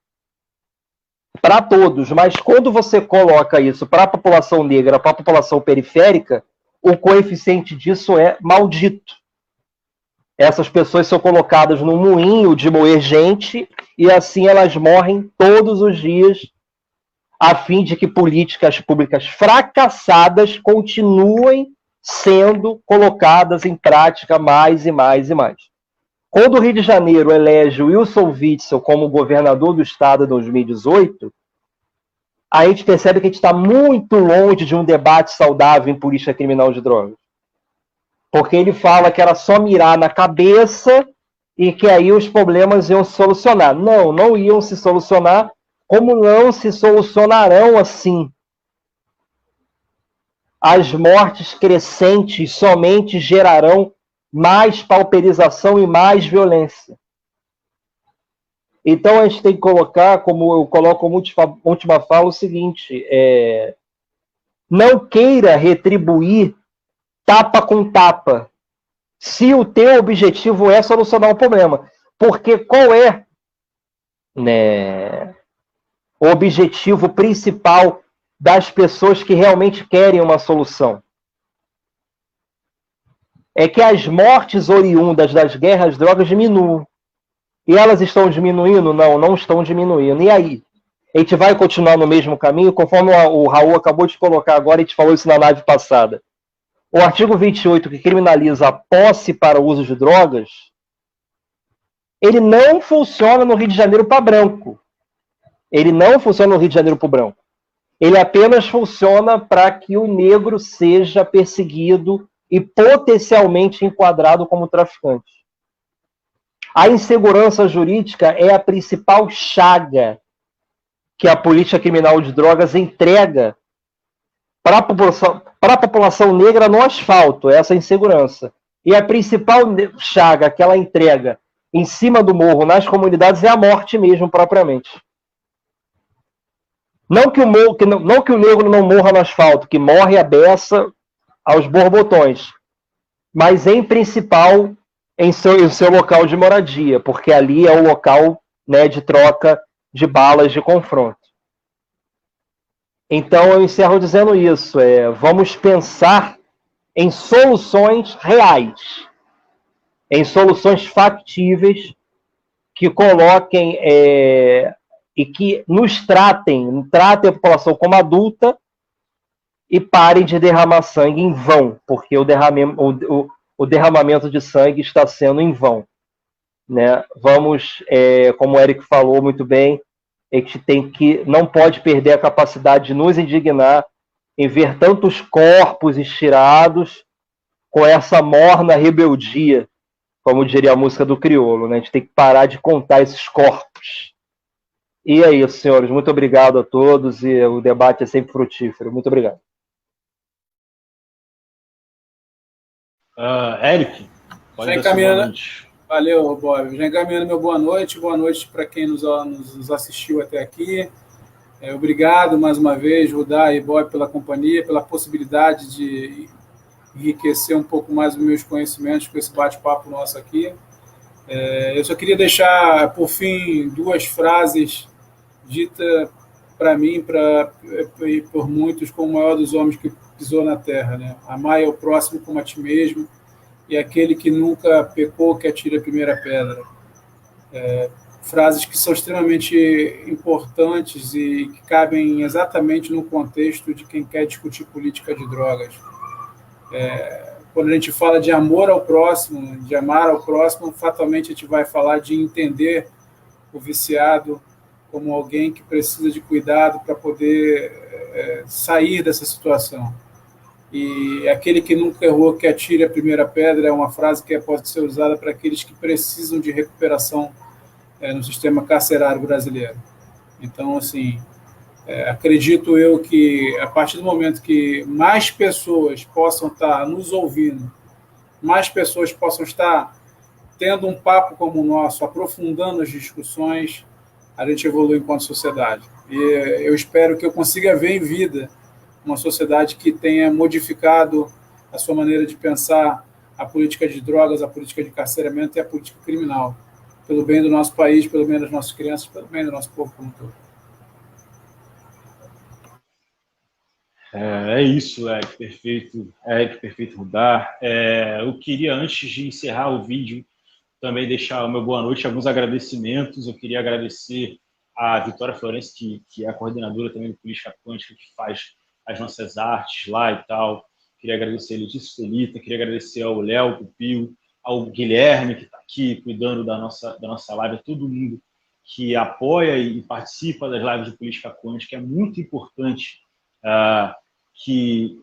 para todos, mas quando você coloca isso para a população negra, para a população periférica, o coeficiente disso é maldito. Essas pessoas são colocadas num moinho de moer gente e assim elas morrem todos os dias, a fim de que políticas públicas fracassadas continuem sendo colocadas em prática mais e mais e mais. Quando o Rio de Janeiro elege Wilson Witzel como governador do estado em 2018, a gente percebe que a gente está muito longe de um debate saudável em política criminal de drogas. Porque ele fala que era só mirar na cabeça e que aí os problemas iam se solucionar. Não, não iam se solucionar, como não se solucionarão assim. As mortes crescentes somente gerarão mais pauperização e mais violência. Então a gente tem que colocar, como eu coloco como última fala, o seguinte: não queira retribuir tapa com tapa, se o teu objetivo é solucionar o problema. Porque qual é, né, o objetivo principal das pessoas que realmente querem uma solução? É que as mortes oriundas das guerras às drogas diminuam. E elas estão diminuindo? Não, não estão diminuindo. E aí? A gente vai continuar no mesmo caminho, conforme o Raul acabou de colocar agora, a gente falou isso na live passada. O artigo 28, que criminaliza a posse para o uso de drogas, ele não funciona no Rio de Janeiro para branco. Ele não funciona no Rio de Janeiro para o branco. Ele apenas funciona para que o negro seja perseguido e potencialmente enquadrado como traficante. A insegurança jurídica é a principal chaga que a política criminal de drogas entrega para a população negra no asfalto, essa insegurança. E a principal chaga que ela entrega em cima do morro, nas comunidades, é a morte mesmo, propriamente. Não que o negro não morra no asfalto, que morre a beça aos borbotões, mas em principal em seu local de moradia, porque ali é o local, né, de troca de balas de confronto. Então eu encerro dizendo isso, vamos pensar em soluções reais, em soluções factíveis, que coloquem e que nos tratem a população como adulta e parem de derramar sangue em vão, porque o derramamento de sangue está sendo em vão, né? Vamos, como o Eric falou muito bem, a gente não pode perder a capacidade de nos indignar em ver tantos corpos estirados com essa morna rebeldia, como diria a música do Criolo, né? A gente tem que parar de contar esses corpos. E é isso, senhores. Muito obrigado a todos e o debate é sempre frutífero. Muito obrigado. Eric, pode dar boa noite. Valeu, Bob. Já encaminhando meu boa noite para quem nos assistiu até aqui. Obrigado mais uma vez, Rudá e Bob, pela companhia, pela possibilidade de enriquecer um pouco mais os meus conhecimentos com esse bate-papo nosso aqui. Eu só queria deixar, por fim, duas frases ditas para mim e por muitos como o maior dos homens que pisou na terra, né? Amai ao próximo como a ti mesmo, e aquele que nunca pecou que atire a primeira pedra. Frases que são extremamente importantes e que cabem exatamente no contexto de quem quer discutir política de drogas. Quando a gente fala de amor ao próximo, de amar ao próximo, fatalmente a gente vai falar de entender o viciado como alguém que precisa de cuidado para poder sair dessa situação. E aquele que nunca errou que atire a primeira pedra é uma frase que pode ser usada para aqueles que precisam de recuperação no sistema carcerário brasileiro. Então, assim, acredito eu que a partir do momento que mais pessoas possam estar nos ouvindo, mais pessoas possam estar tendo um papo como o nosso, aprofundando as discussões, a gente evolui enquanto sociedade. E eu espero que eu consiga ver em vida uma sociedade que tenha modificado a sua maneira de pensar a política de drogas, a política de carceramento e a política criminal, pelo bem do nosso país, pelo bem das nossas crianças, pelo bem do nosso povo como um todo. É isso, Eric, perfeito, Rudá. Eu queria, antes de encerrar o vídeo, também deixar o meu boa noite, alguns agradecimentos. Eu queria agradecer a Vitória Florencio, que é a coordenadora também do Política Quântica, que faz as nossas artes lá e tal. Queria agradecer a Letícia Felita, queria agradecer ao Léo Pupil, ao Guilherme, que está aqui cuidando da nossa live, a todo mundo que apoia e participa das lives de Política Quântica. É muito importante que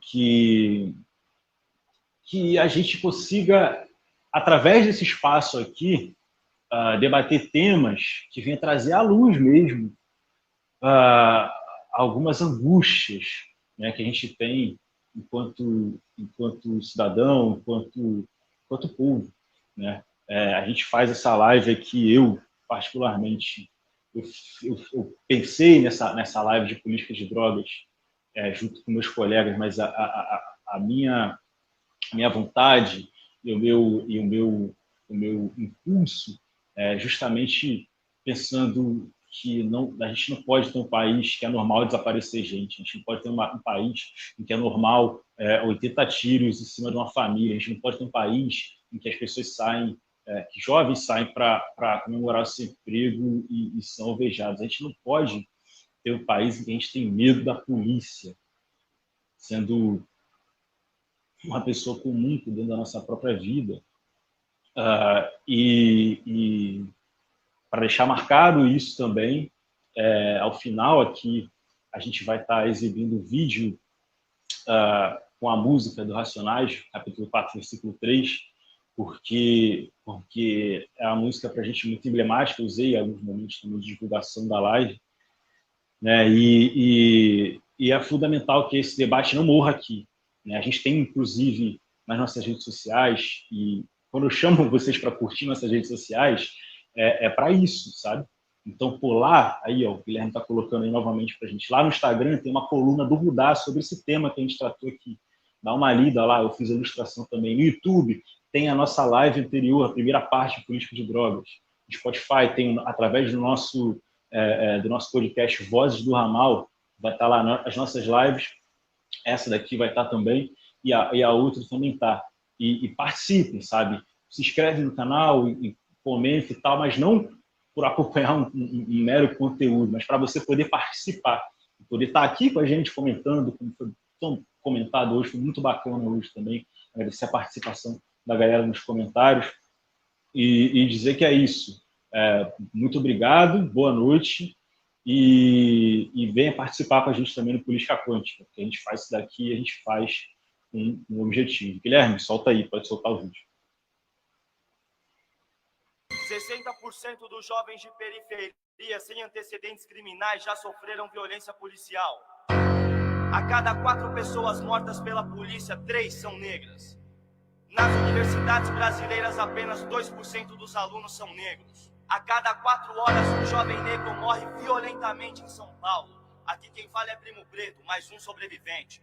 a gente consiga, através desse espaço aqui, debater temas que venham trazer à luz mesmo algumas angústias, né, que a gente tem enquanto cidadão, enquanto povo, né? A gente faz essa live aqui, eu particularmente, eu pensei nessa live de política de drogas junto com meus colegas, mas a minha vontade e o meu impulso justamente pensando que a gente não pode ter um país que é normal desaparecer gente, a gente não pode ter um país em que é normal 80 tiros em cima de uma família, a gente não pode ter um país em que as pessoas saem, que jovens saem para comemorar o seu emprego e são alvejados. A gente não pode ter um país em que a gente tem medo da polícia, sendo uma pessoa comum cuidando da nossa própria vida. E para deixar marcado isso também, ao final aqui a gente vai estar exibindo o vídeo com a música do Racionais, capítulo 4, versículo 3, porque é uma música para a gente muito emblemática, eu usei em alguns momentos também de divulgação da live, né? E é fundamental que esse debate não morra aqui, né? A gente tem, inclusive, nas nossas redes sociais, e quando eu chamo vocês para curtir nossas redes sociais, para isso, sabe? Então, por lá, aí, ó, o Guilherme está colocando aí novamente para a gente, lá no Instagram tem uma coluna do Rudá sobre esse tema que a gente tratou aqui. Dá uma lida lá, eu fiz a ilustração também. No YouTube tem a nossa live anterior, a primeira parte de política de drogas. No Spotify tem, através do nosso podcast Vozes do Ramal, vai estar lá as nossas lives, essa daqui vai estar também, e a outra também está. E participem, sabe? Se inscreve no canal e comente e tal, mas não por acompanhar um mero conteúdo, mas para você poder participar, poder estar aqui com a gente comentando, como foi tão comentado hoje, foi muito bacana hoje também, agradecer a participação da galera nos comentários e dizer que é isso. Muito obrigado, boa noite e venha participar com a gente também no Política Quântica, porque a gente faz isso daqui, a gente faz um objetivo. Guilherme, solta aí, pode soltar o vídeo. 60% dos jovens de periferia sem antecedentes criminais já sofreram violência policial. A cada 4 pessoas mortas pela polícia, 3 são negras. Nas universidades brasileiras, apenas 2% dos alunos são negros. A cada 4 horas, um jovem negro morre violentamente em São Paulo. Aqui quem fala é Primo Preto, mais um sobrevivente.